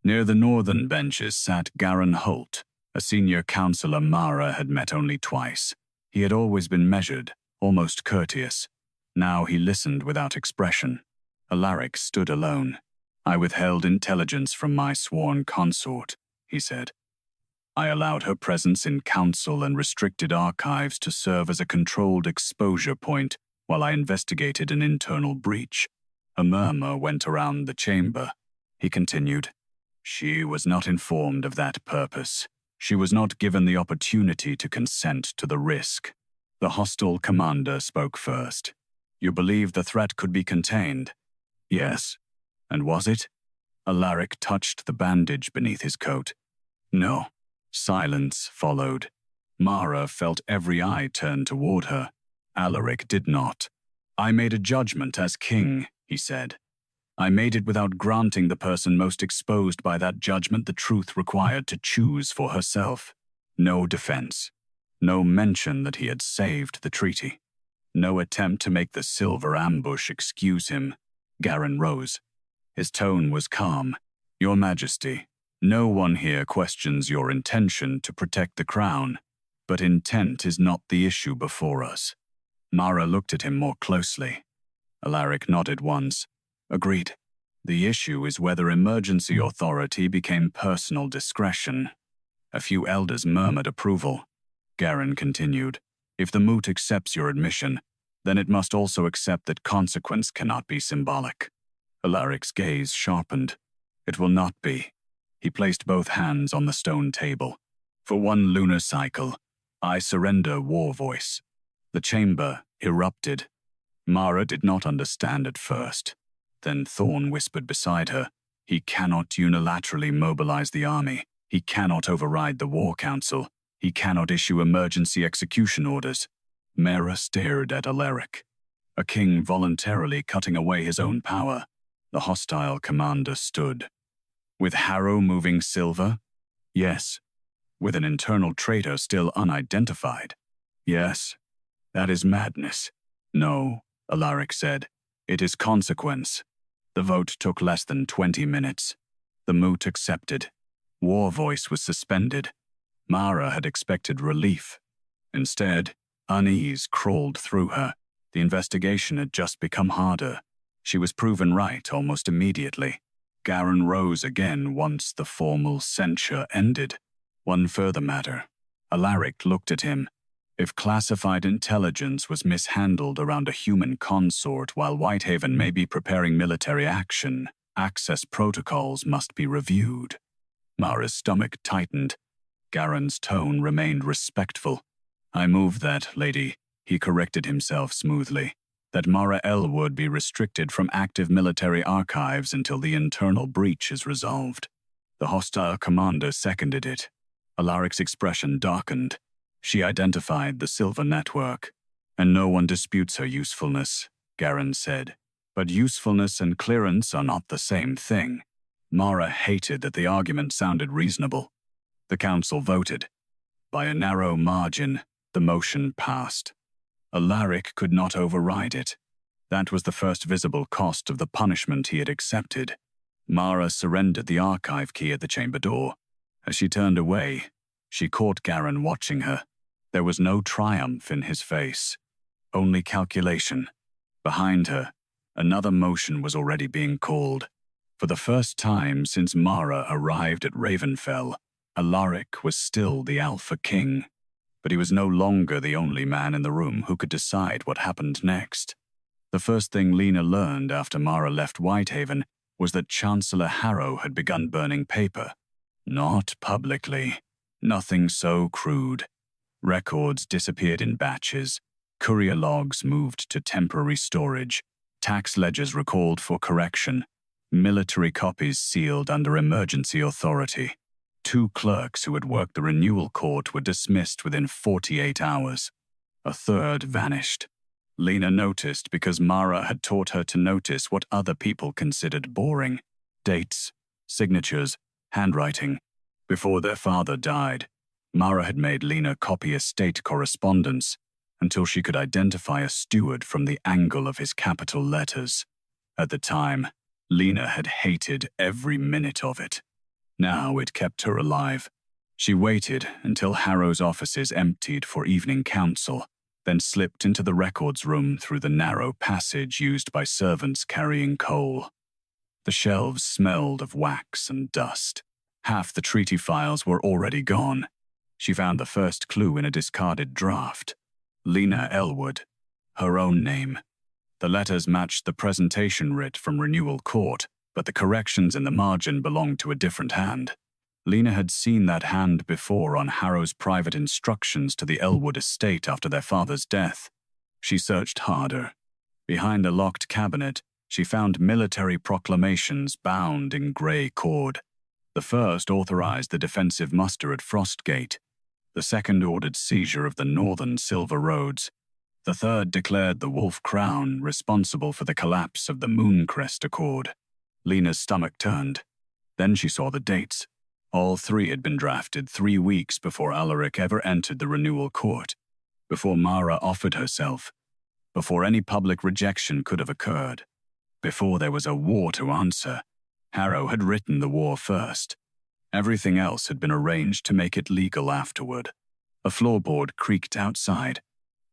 Near the northern benches sat Garin Holt, a senior counselor Mara had met only twice. He had always been measured, almost courteous. Now he listened without expression. Alaric stood alone. "I withheld intelligence from my sworn consort," he said. "I allowed her presence in council and restricted archives to serve as a controlled exposure point while I investigated an internal breach." A murmur went around the chamber. He continued, "She was not informed of that purpose. She was not given the opportunity to consent to the risk." The hostile commander spoke first. "You believe the threat could be contained?" "Yes." "And was it?" Alaric touched the bandage beneath his coat. "No." Silence followed. Mara felt every eye turn toward her. Alaric did not. "I made a judgment as king," he said. "I made it without granting the person most exposed by that judgment the truth required to choose for herself. No defense. No mention that he had saved the treaty. No attempt to make the silver ambush excuse him." Garin rose. His tone was calm. "Your Majesty, no one here questions your intention to protect the crown, but intent is not the issue before us." Mara looked at him more closely. Alaric nodded once. "Agreed. The issue is whether emergency authority became personal discretion." A few elders murmured approval. Garin continued, "If the moot accepts your admission, then it must also accept that consequence cannot be symbolic." Alaric's gaze sharpened. "It will not be." He placed both hands on the stone table. "For one lunar cycle, I surrender war voice." The chamber erupted. Mara did not understand at first. Then Thorn whispered beside her, "He cannot unilaterally mobilize the army. He cannot override the War Council. He cannot issue emergency execution orders." Mara stared at Alaric. A king voluntarily cutting away his own power. The hostile commander stood. "With Harrow moving silver?" "Yes." "With an internal traitor still unidentified?" "Yes." "That is madness." "No," Alaric said. "It is consequence." The vote took less than 20 minutes. The moot accepted. War voice was suspended. Mara had expected relief. Instead, unease crawled through her. The investigation had just become harder. She was proven right almost immediately. Garin rose again once the formal censure ended. One further matter. Alaric looked at him. If classified intelligence was mishandled around a human consort while Whitehaven may be preparing military action, access protocols must be reviewed. Mara's stomach tightened. Garin's tone remained respectful. "I move that, lady," he corrected himself smoothly, "that Mara Ellwood be restricted from active military archives until the internal breach is resolved." The hostile commander seconded it. Alaric's expression darkened. She identified the Silver Network. "And no one disputes her usefulness," Garin said. "But usefulness and clearance are not the same thing." Mara hated that the argument sounded reasonable. The council voted. By a narrow margin, the motion passed. Alaric could not override it. That was the first visible cost of the punishment he had accepted. Mara surrendered the archive key at the chamber door. As she turned away, she caught Garin watching her. There was no triumph in his face, only calculation. Behind her, another motion was already being called. For the first time since Mara arrived at Ravenfell, Alaric was still the Alpha King. But he was no longer the only man in the room who could decide what happened next. The first thing Lena learned after Mara left Whitehaven was that Chancellor Harrow had begun burning paper. Not publicly. Nothing so crude. Records disappeared in batches. Courier logs moved to temporary storage. Tax ledgers recalled for correction. military copies sealed under emergency authority. 2 clerks who had worked the renewal court were dismissed within 48 hours. A third vanished. Lena noticed because Mara had taught her to notice what other people considered boring: dates, signatures, handwriting. Before their father died, Mara had made Lena copy estate correspondence until she could identify a steward from the angle of his capital letters. At the time, Lena had hated every minute of it. Now it kept her alive. She waited until Harrow's offices emptied for evening council, then slipped into the records room through the narrow passage used by servants carrying coal. The shelves smelled of wax and dust. Half the treaty files were already gone. She found the first clue in a discarded draft. Lena Ellwood, her own name. The letters matched the presentation writ from Renewal Court, but the corrections in the margin belonged to a different hand. Lena had seen that hand before on Harrow's private instructions to the Ellwood estate after their father's death. She searched harder. Behind a locked cabinet, she found military proclamations bound in grey cord. The first authorized the defensive muster at Frostgate. The second ordered seizure of the northern Silver Roads. The third declared the Wolf Crown responsible for the collapse of the Mooncrest Accord. Lena's stomach turned. Then she saw the dates. All 3 had been drafted 3 weeks before Alaric ever entered the renewal court, before Mara offered herself, before any public rejection could have occurred, before there was a war to answer. Harrow had written the war first. Everything else had been arranged to make it legal afterward. A floorboard creaked outside.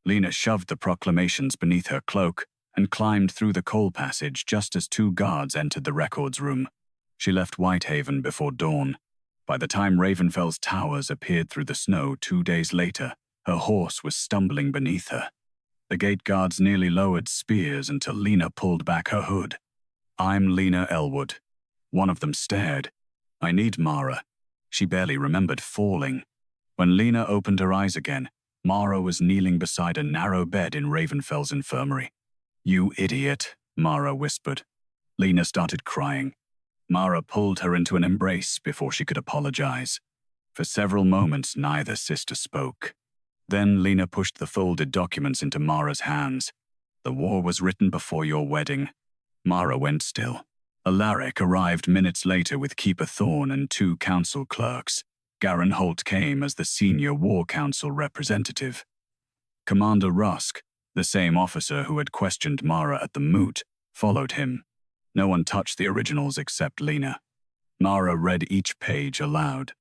Lena shoved the proclamations beneath her cloak and climbed through the coal passage just as 2 guards entered the records room. She left Whitehaven before dawn. By the time Ravenfell's towers appeared through the snow 2 days later, her horse was stumbling beneath her. The gate guards nearly lowered spears until Lena pulled back her hood. "I'm Lena Ellwood." One of them stared. "I need Mara." She barely remembered falling. When Lena opened her eyes again, Mara was kneeling beside a narrow bed in Ravenfell's infirmary. "You idiot," Mara whispered. Lena started crying. Mara pulled her into an embrace before she could apologize. For several moments, neither sister spoke. Then Lena pushed the folded documents into Mara's hands. "The war was written before your wedding." Mara went still. Alaric arrived minutes later with Keeper Thorne and 2 council clerks. Garin Holt came as the senior war council representative. Commander Rusk, the same officer who had questioned Mara at the moot, followed him. No one touched the originals except Lena. Mara read each page aloud.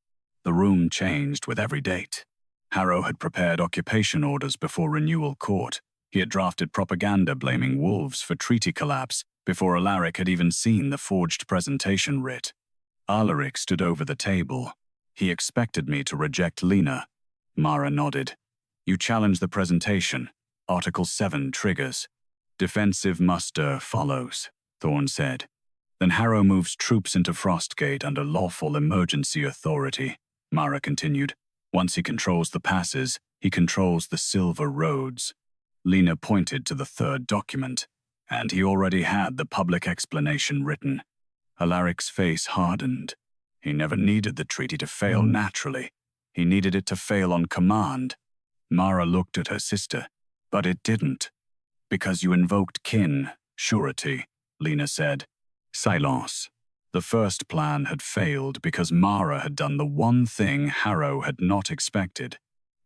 The room changed with every date. Harrow had prepared occupation orders before Renewal Court. He had drafted propaganda blaming wolves for treaty collapse before Alaric had even seen the forged presentation writ. Alaric stood over the table. "He expected me to reject Lena." Mara nodded. "You challenge the presentation. Article 7 triggers. Defensive muster follows," Thorne said. "Then Harrow moves troops into Frostgate under lawful emergency authority," Mara continued. "Once he controls the passes, he controls the Silver Roads." Lena pointed to the third document, and he already had the public explanation written. Alaric's face hardened. He never needed the treaty to fail naturally. He needed it to fail on command. Mara looked at her sister. "But it didn't." "Because you invoked kin, surety," Lena said. Silence. The first plan had failed because Mara had done the one thing Harrow had not expected.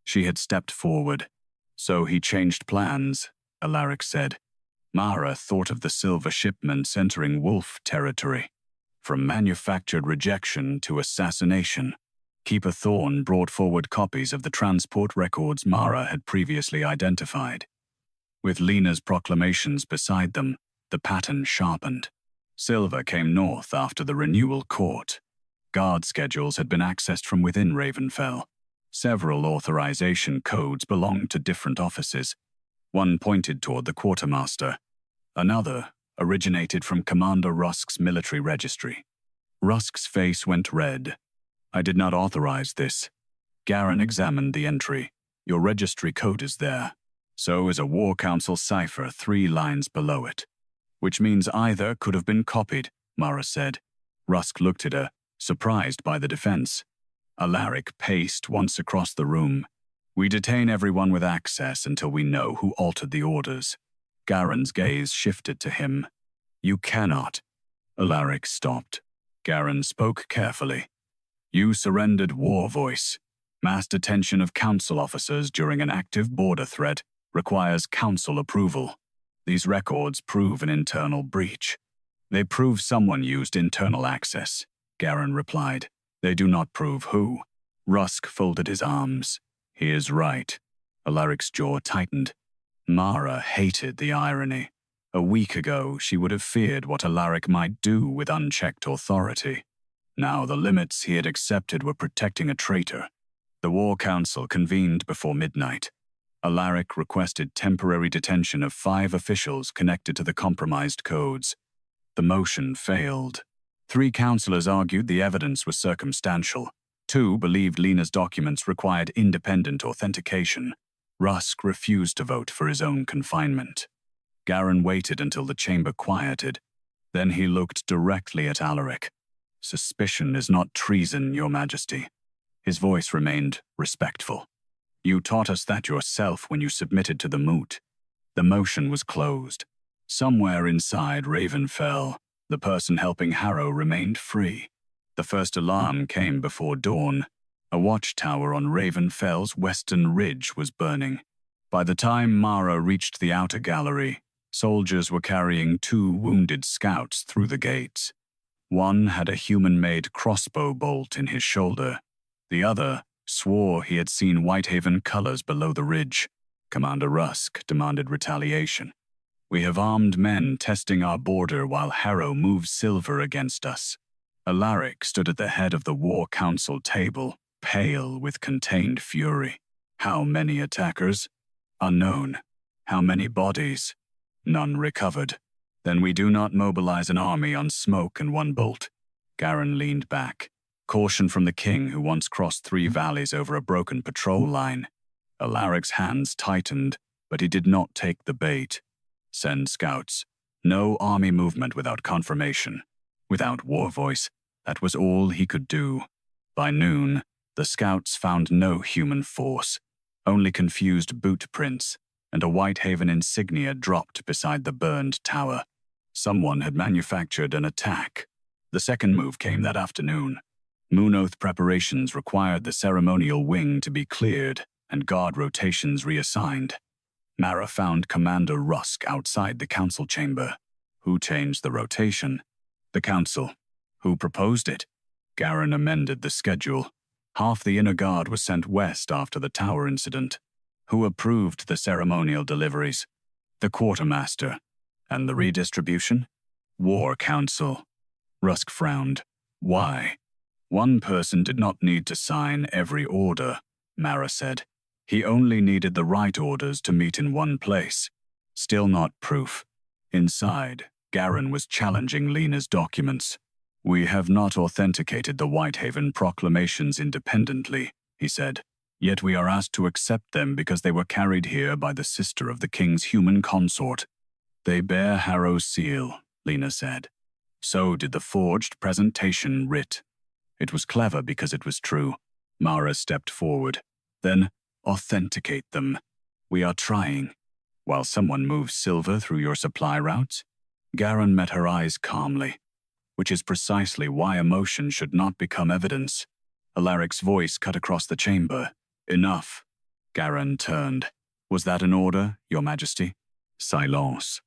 She had stepped forward. "So he changed plans," Alaric said. Mara thought of the silver shipments entering Wolf territory. From manufactured rejection to assassination. Keeper Thorne brought forward copies of the transport records Mara had previously identified. With Lena's proclamations beside them, the pattern sharpened. Silver came north after the Renewal Court. Guard schedules had been accessed from within Ravenfell. Several authorization codes belonged to different offices. One pointed toward the quartermaster. Another originated from Commander Rusk's military registry. Rusk's face went red. "I did not authorize this." Garin examined the entry. "Your registry code is there. So is a War Council cipher 3 lines below it. Which means either could have been copied, Mara said. Rusk looked at her, surprised by the defense. Alaric paced once across the room. We detain everyone with access until we know who altered the orders. Garen's gaze shifted to him. You cannot. Alaric stopped. Garen spoke carefully. You surrendered war voice. Mass detention of council officers during an active border threat requires council approval. These records prove an internal breach. They prove someone used internal access, Garen replied. They do not prove who. Rusk folded his arms. He is right. Alaric's jaw tightened. Mara hated the irony. A week ago, she would have feared what Alaric might do with unchecked authority. Now the limits he had accepted were protecting a traitor. The War Council convened before midnight. Alaric requested temporary detention of 5 officials connected to the compromised codes. The motion failed. 3 councillors argued the evidence was circumstantial. 2 believed Lena's documents required independent authentication. Rusk refused to vote for his own confinement. Garen waited until the chamber quieted. Then he looked directly at Alaric. Suspicion is not treason, Your Majesty. His voice remained respectful. You taught us that yourself when you submitted to the moot. The motion was closed. Somewhere inside Ravenfell, the person helping Harrow remained free. The first alarm came before dawn. A watchtower on Ravenfell's western ridge was burning. By the time Mara reached the outer gallery, soldiers were carrying 2 wounded scouts through the gates. One had a human-made crossbow bolt in his shoulder. The other swore he had seen Whitehaven colors below the ridge. Commander Rusk demanded retaliation. We have armed men testing our border while Harrow moves silver against us. Alaric stood at the head of the War Council table, pale with contained fury. How many attackers? Unknown. How many bodies? None recovered. Then we do not mobilize an army on smoke and 1 bolt. Garen leaned back. Caution from the king who once crossed 3 valleys over a broken patrol line. Alaric's hands tightened, but he did not take the bait. Send scouts. No army movement without confirmation. Without war voice, that was all he could do. By noon, the scouts found no human force, only confused boot prints, and a Whitehaven insignia dropped beside the burned tower. Someone had manufactured an attack. The second move came that afternoon. Moon Oath preparations required the ceremonial wing to be cleared and guard rotations reassigned. Mara found Commander Rusk outside the council chamber. Who changed the rotation? The council. Who proposed it? Garen amended the schedule. Half the inner guard was sent west after the tower incident. Who approved the ceremonial deliveries? The quartermaster. And the redistribution? War Council. Rusk frowned. Why? One person did not need to sign every order, Mara said. He only needed the right orders to meet in one place. Still not proof. Inside, Garen was challenging Lena's documents. We have not authenticated the Whitehaven proclamations independently, he said. Yet we are asked to accept them because they were carried here by the sister of the king's human consort. They bear Harrow's seal, Lena said. So did the forged presentation writ. It was clever because it was true. Mara stepped forward. Then, authenticate them. We are trying. While someone moves silver through your supply routes? Garen met her eyes calmly, which is precisely why emotion should not become evidence. Alaric's voice cut across the chamber. Enough. Garen turned. Was that an order, Your Majesty? Silence.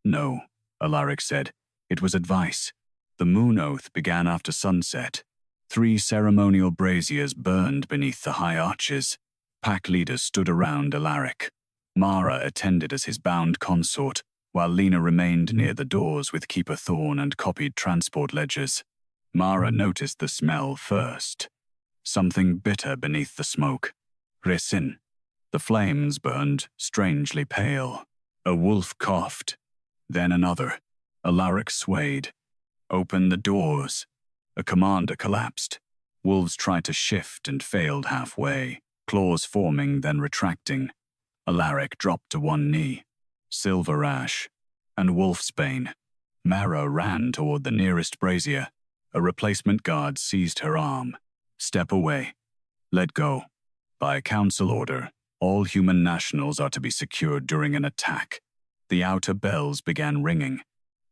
No, Alaric said. It was advice. The Moon Oath began after sunset. 3 ceremonial braziers burned beneath the high arches. Pack leaders stood around Alaric. Mara attended as his bound consort, while Lena remained near the doors with Keeper Thorn and copied transport ledgers. Mara noticed the smell first. Something bitter beneath the smoke. Resin. The flames burned strangely pale. A wolf coughed. Then another. Alaric swayed. Open the doors. A commander collapsed. Wolves tried to shift and failed halfway, claws forming then retracting. Alaric dropped to one knee. Silver ash and wolfsbane. Mara ran toward the nearest brazier. A replacement guard seized her arm. Step away. Let go. By council order, all human nationals are to be secured during an attack. The outer bells began ringing.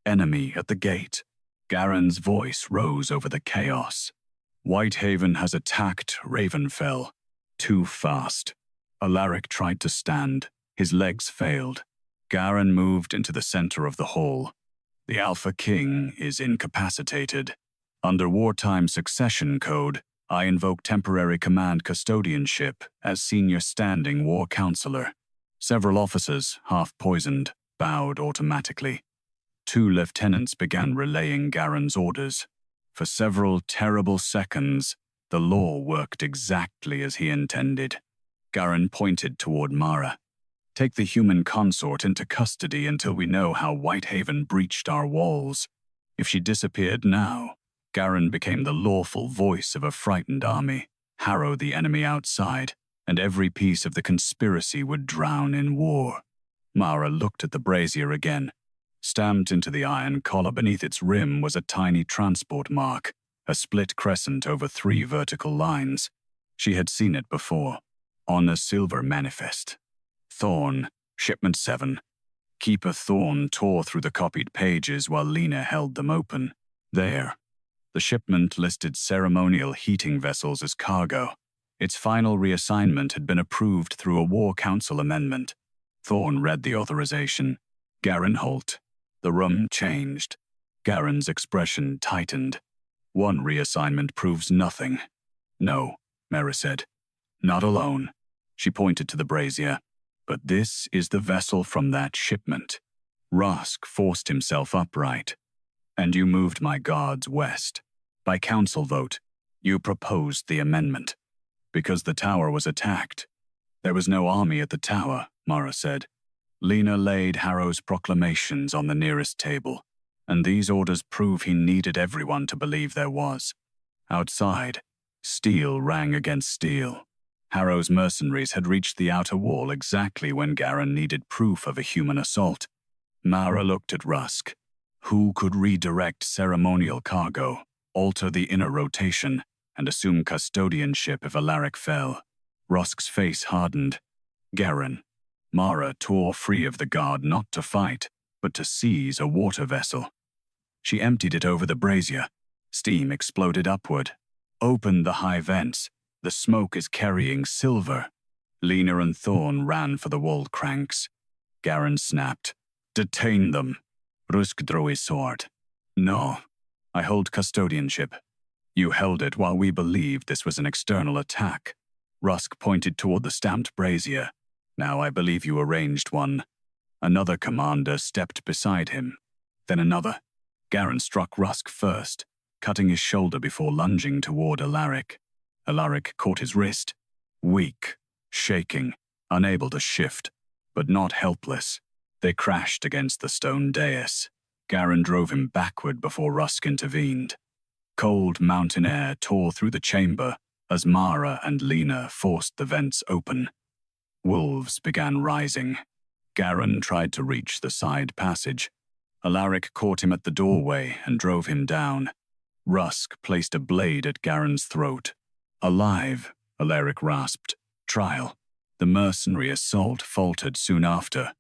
Enemy at the gate. Garen's voice rose over the chaos. Whitehaven has attacked Ravenfell. Too fast. Alaric tried to stand. His legs failed. Garen moved into the center of the hall. The Alpha King is incapacitated. Under wartime succession code, I invoke temporary command custodianship as senior standing war counselor. Several officers, half poisoned, bowed automatically. 2 lieutenants began relaying Garen's orders. For several terrible seconds, the law worked exactly as he intended. Garen pointed toward Mara. Take the human consort into custody until we know how Whitehaven breached our walls. If she disappeared now, Garen became the lawful voice of a frightened army, harrow the enemy outside, and every piece of the conspiracy would drown in war. Mara looked at the brazier again. Stamped into the iron collar beneath its rim was a tiny transport mark, a split crescent over 3 vertical lines. She had seen it before, on a silver manifest. Thorn, Shipment 7. Keeper Thorn tore through the copied pages while Lena held them open. There. The shipment listed ceremonial heating vessels as cargo. Its final reassignment had been approved through a War Council amendment. Thorn read the authorization. Garen halt. The room changed. Garen's expression tightened. One reassignment proves nothing. No, Mara said. Not alone. She pointed to the brazier. But this is the vessel from that shipment. Rusk forced himself upright. And you moved my guards west. By council vote, you proposed the amendment. Because the tower was attacked. There was no army at the tower, Mara said. Lena laid Harrow's proclamations on the nearest table, and these orders prove he needed everyone to believe there was. Outside, steel rang against steel. Harrow's mercenaries had reached the outer wall exactly when Garen needed proof of a human assault. Mara looked at Rusk. Who could redirect ceremonial cargo, alter the inner rotation, and assume custodianship if Alaric fell? Rusk's face hardened. Garen. Mara tore free of the guard not to fight, but to seize a water vessel. She emptied it over the brazier. Steam exploded upward. Opened the high vents. The smoke is carrying silver. Lena and Thorn ran for the wall cranks. Garen snapped. Detain them. Rusk drew his sword. No, I hold custodianship. You held it while we believed this was an external attack. Rusk pointed toward the stamped brazier. Now I believe you arranged one. Another commander stepped beside him. Then another. Garen struck Rusk first, cutting his shoulder before lunging toward Alaric. Alaric caught his wrist. Weak, shaking, unable to shift, but not helpless. They crashed against the stone dais. Garen drove him backward before Rusk intervened. Cold mountain air tore through the chamber as Mara and Lena forced the vents open. Wolves began rising. Garen tried to reach the side passage. Alaric caught him at the doorway and drove him down. Rusk placed a blade at Garen's throat. Alive, Alaric rasped. Trial. The mercenary assault faltered soon after.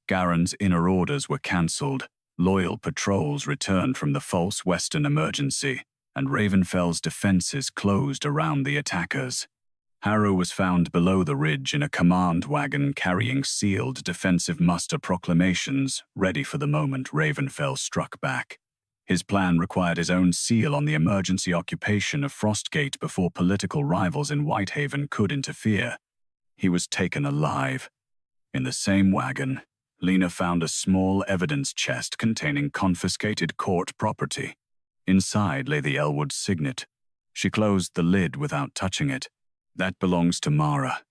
Garen's inner orders were cancelled. Loyal patrols returned from the false Western emergency, and Ravenfell's defenses closed around the attackers. Harrow was found below the ridge in a command wagon carrying sealed defensive muster proclamations, ready for the moment Ravenfell struck back. His plan required his own seal on the emergency occupation of Frostgate before political rivals in Whitehaven could interfere. He was taken alive. In the same wagon, Lena found a small evidence chest containing confiscated court property. Inside lay the Ellwood signet. She closed the lid without touching it. That belongs to Mara.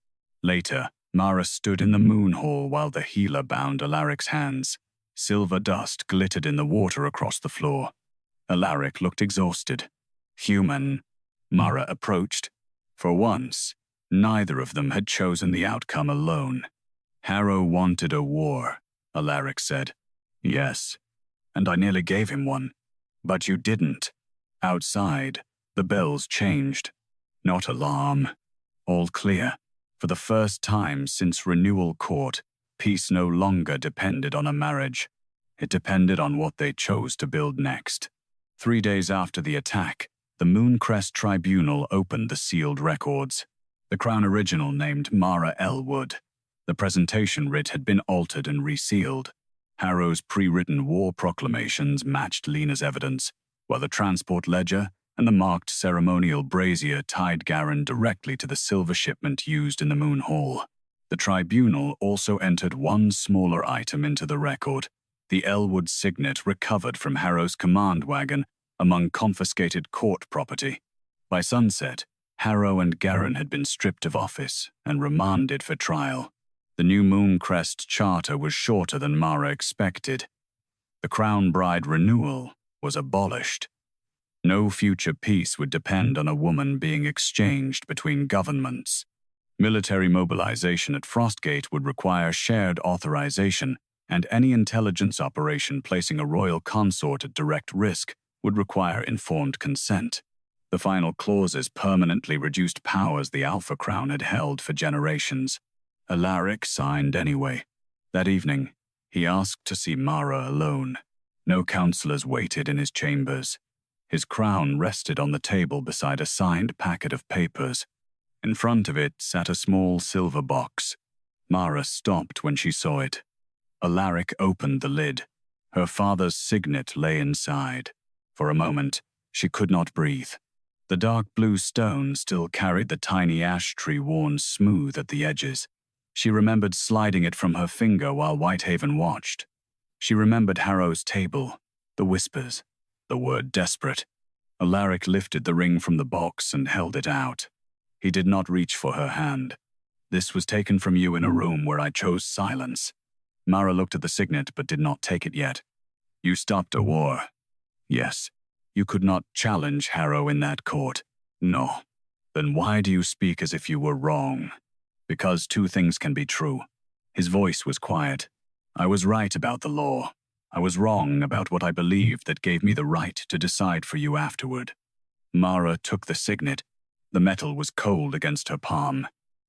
Later, Mara stood in the moon hall while the healer bound Alaric's hands. Silver dust glittered in the water across the floor. Alaric looked exhausted. Human. Mara approached. For once, neither of them had chosen the outcome alone. Harrow wanted a war, Alaric said. Yes. and I nearly gave him one. But you didn't. Outside, the bells changed. Not alarm. All clear. For the first time since renewal court, peace no longer depended on a marriage. It depended on what they chose to build next. 3 days after the attack, the Mooncrest Tribunal opened the sealed records. The Crown original named Mara Ellwood. The presentation writ had been altered and resealed. Harrow's pre-written war proclamations matched Lena's evidence, while the transport ledger and the marked ceremonial brazier tied Garin directly to the silver shipment used in the Moon Hall. The tribunal also entered one smaller item into the record, the Ellwood signet recovered from Harrow's command wagon among confiscated court property. By sunset, Harrow and Garin had been stripped of office and remanded for trial. The new Mooncrest charter was shorter than Mara expected. The Crown Bride renewal was abolished. No future peace would depend on a woman being exchanged between governments. Military mobilization at Frostgate would require shared authorization, and any intelligence operation placing a royal consort at direct risk would require informed consent. The final clauses permanently reduced powers the Alpha Crown had held for generations. Alaric signed anyway. That evening, he asked to see Mara alone. No counselors waited in his chambers. His crown rested on the table beside a signed packet of papers. In front of it sat a small silver box. Mara stopped when she saw it. Alaric opened the lid. Her father's signet lay inside. For a moment, she could not breathe. The dark blue stone still carried the tiny ash tree worn smooth at the edges. She remembered sliding it from her finger while Whitehaven watched. She remembered Harrow's table, the whispers, the word desperate. Alaric lifted the ring from the box and held it out. He did not reach for her hand. This was taken from you in a room where I chose silence. Mara looked at the signet but did not take it yet. You stopped a war. Yes. You could not challenge Harrow in that court. No. Then why do you speak as if you were wrong? Because two things can be true. His voice was quiet. I was right about the law. I was wrong about what I believed that gave me the right to decide for you afterward. Mara took the signet. The metal was cold against her palm.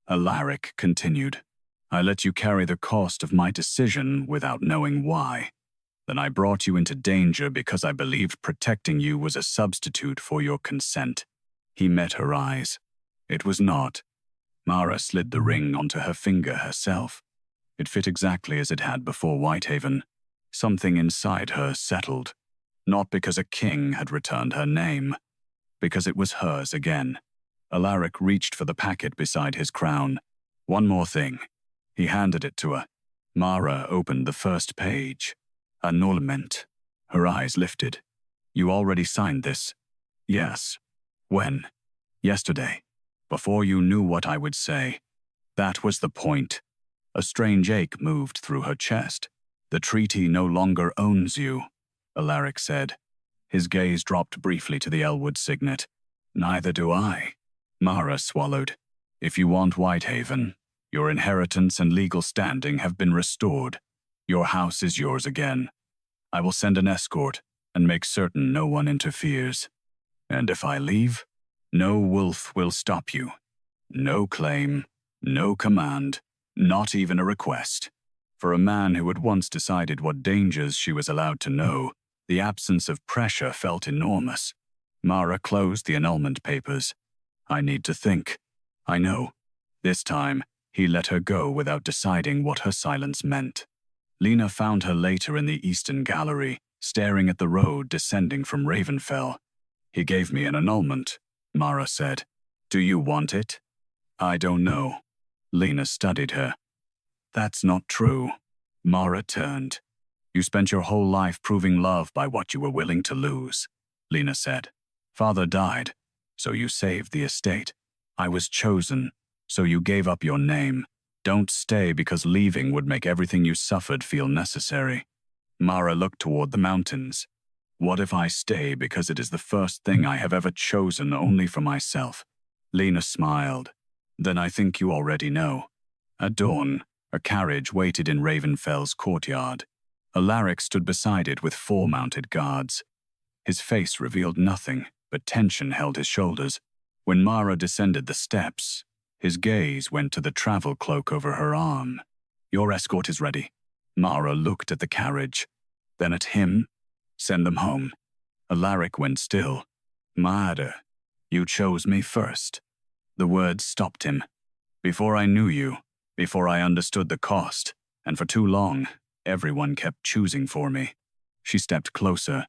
Alaric continued. I let you carry the cost of my decision without knowing why. Then I brought you into danger because I believed protecting you was a substitute for your consent. He met her eyes. It was not. Mara slid the ring onto her finger herself. It fit exactly as it had before Whitehaven. Something inside her settled. Not because a king had returned her name. Because it was hers again. Alaric reached for the packet beside his crown. One more thing. He handed it to her. Mara opened the first page. Annulment. Her eyes lifted. You already signed this? Yes. When? Yesterday. Before you knew what I would say. That was the point. A strange ache moved through her chest. The treaty no longer owns you, Alaric said. His gaze dropped briefly to the Ellwood signet. Neither do I. Mara swallowed. If you want Whitehaven, your inheritance and legal standing have been restored. Your house is yours again. I will send an escort and make certain no one interferes. And if I leave, no wolf will stop you. No claim, no command, not even a request. For a man who had once decided what dangers she was allowed to know, the absence of pressure felt enormous. Mara closed the annulment papers. I need to think. I know. This time, he let her go without deciding what her silence meant. Lena found her later in the eastern gallery, staring at the road descending from Ravenfell. He gave me an annulment, Mara said. Do you want it? I don't know. Lena studied her. That's not true. Mara turned. You spent your whole life proving love by what you were willing to lose, Lena said. Father died, so you saved the estate. I was chosen, so you gave up your name. Don't stay because leaving would make everything you suffered feel necessary. Mara looked toward the mountains. What if I stay because it is the first thing I have ever chosen only for myself? Lena smiled. Then I think you already know. At dawn, a carriage waited in Ravenfell's courtyard. Alaric stood beside it with 4 mounted guards. His face revealed nothing, but tension held his shoulders. When Mara descended the steps, his gaze went to the travel cloak over her arm. "Your escort is ready." Mara looked at the carriage, then at him. "Send them home." Alaric went still. "Mara, you chose me first." The words stopped him. "Before I knew you, before I understood the cost, and for too long, everyone kept choosing for me." She stepped closer.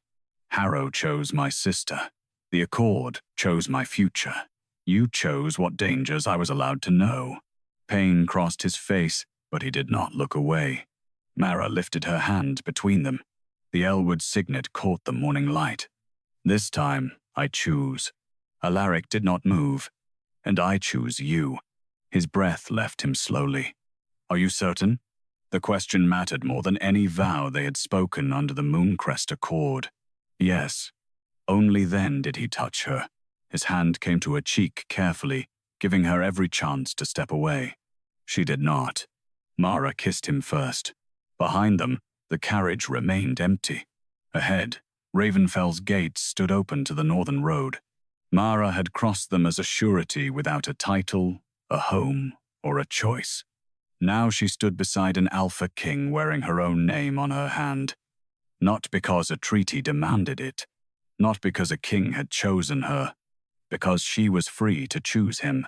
"Harrow chose my sister. The Accord chose my future. You chose what dangers I was allowed to know." Pain crossed his face, but he did not look away. Mara lifted her hand between them. The Ellwood signet caught the morning light. "This time, I choose." Alaric did not move. "And I choose you." His breath left him slowly. "Are you certain?" The question mattered more than any vow they had spoken under the Mooncrest Accord. Yes. Only then did he touch her. His hand came to her cheek carefully, giving her every chance to step away. She did not. Mara kissed him first. Behind them, the carriage remained empty. Ahead, Ravenfell's gates stood open to the northern road. Mara had crossed them as a surety without a title, a home, or a choice. Now she stood beside an Alpha King wearing her own name on her hand. Not because a treaty demanded it, not because a king had chosen her, because she was free to choose him.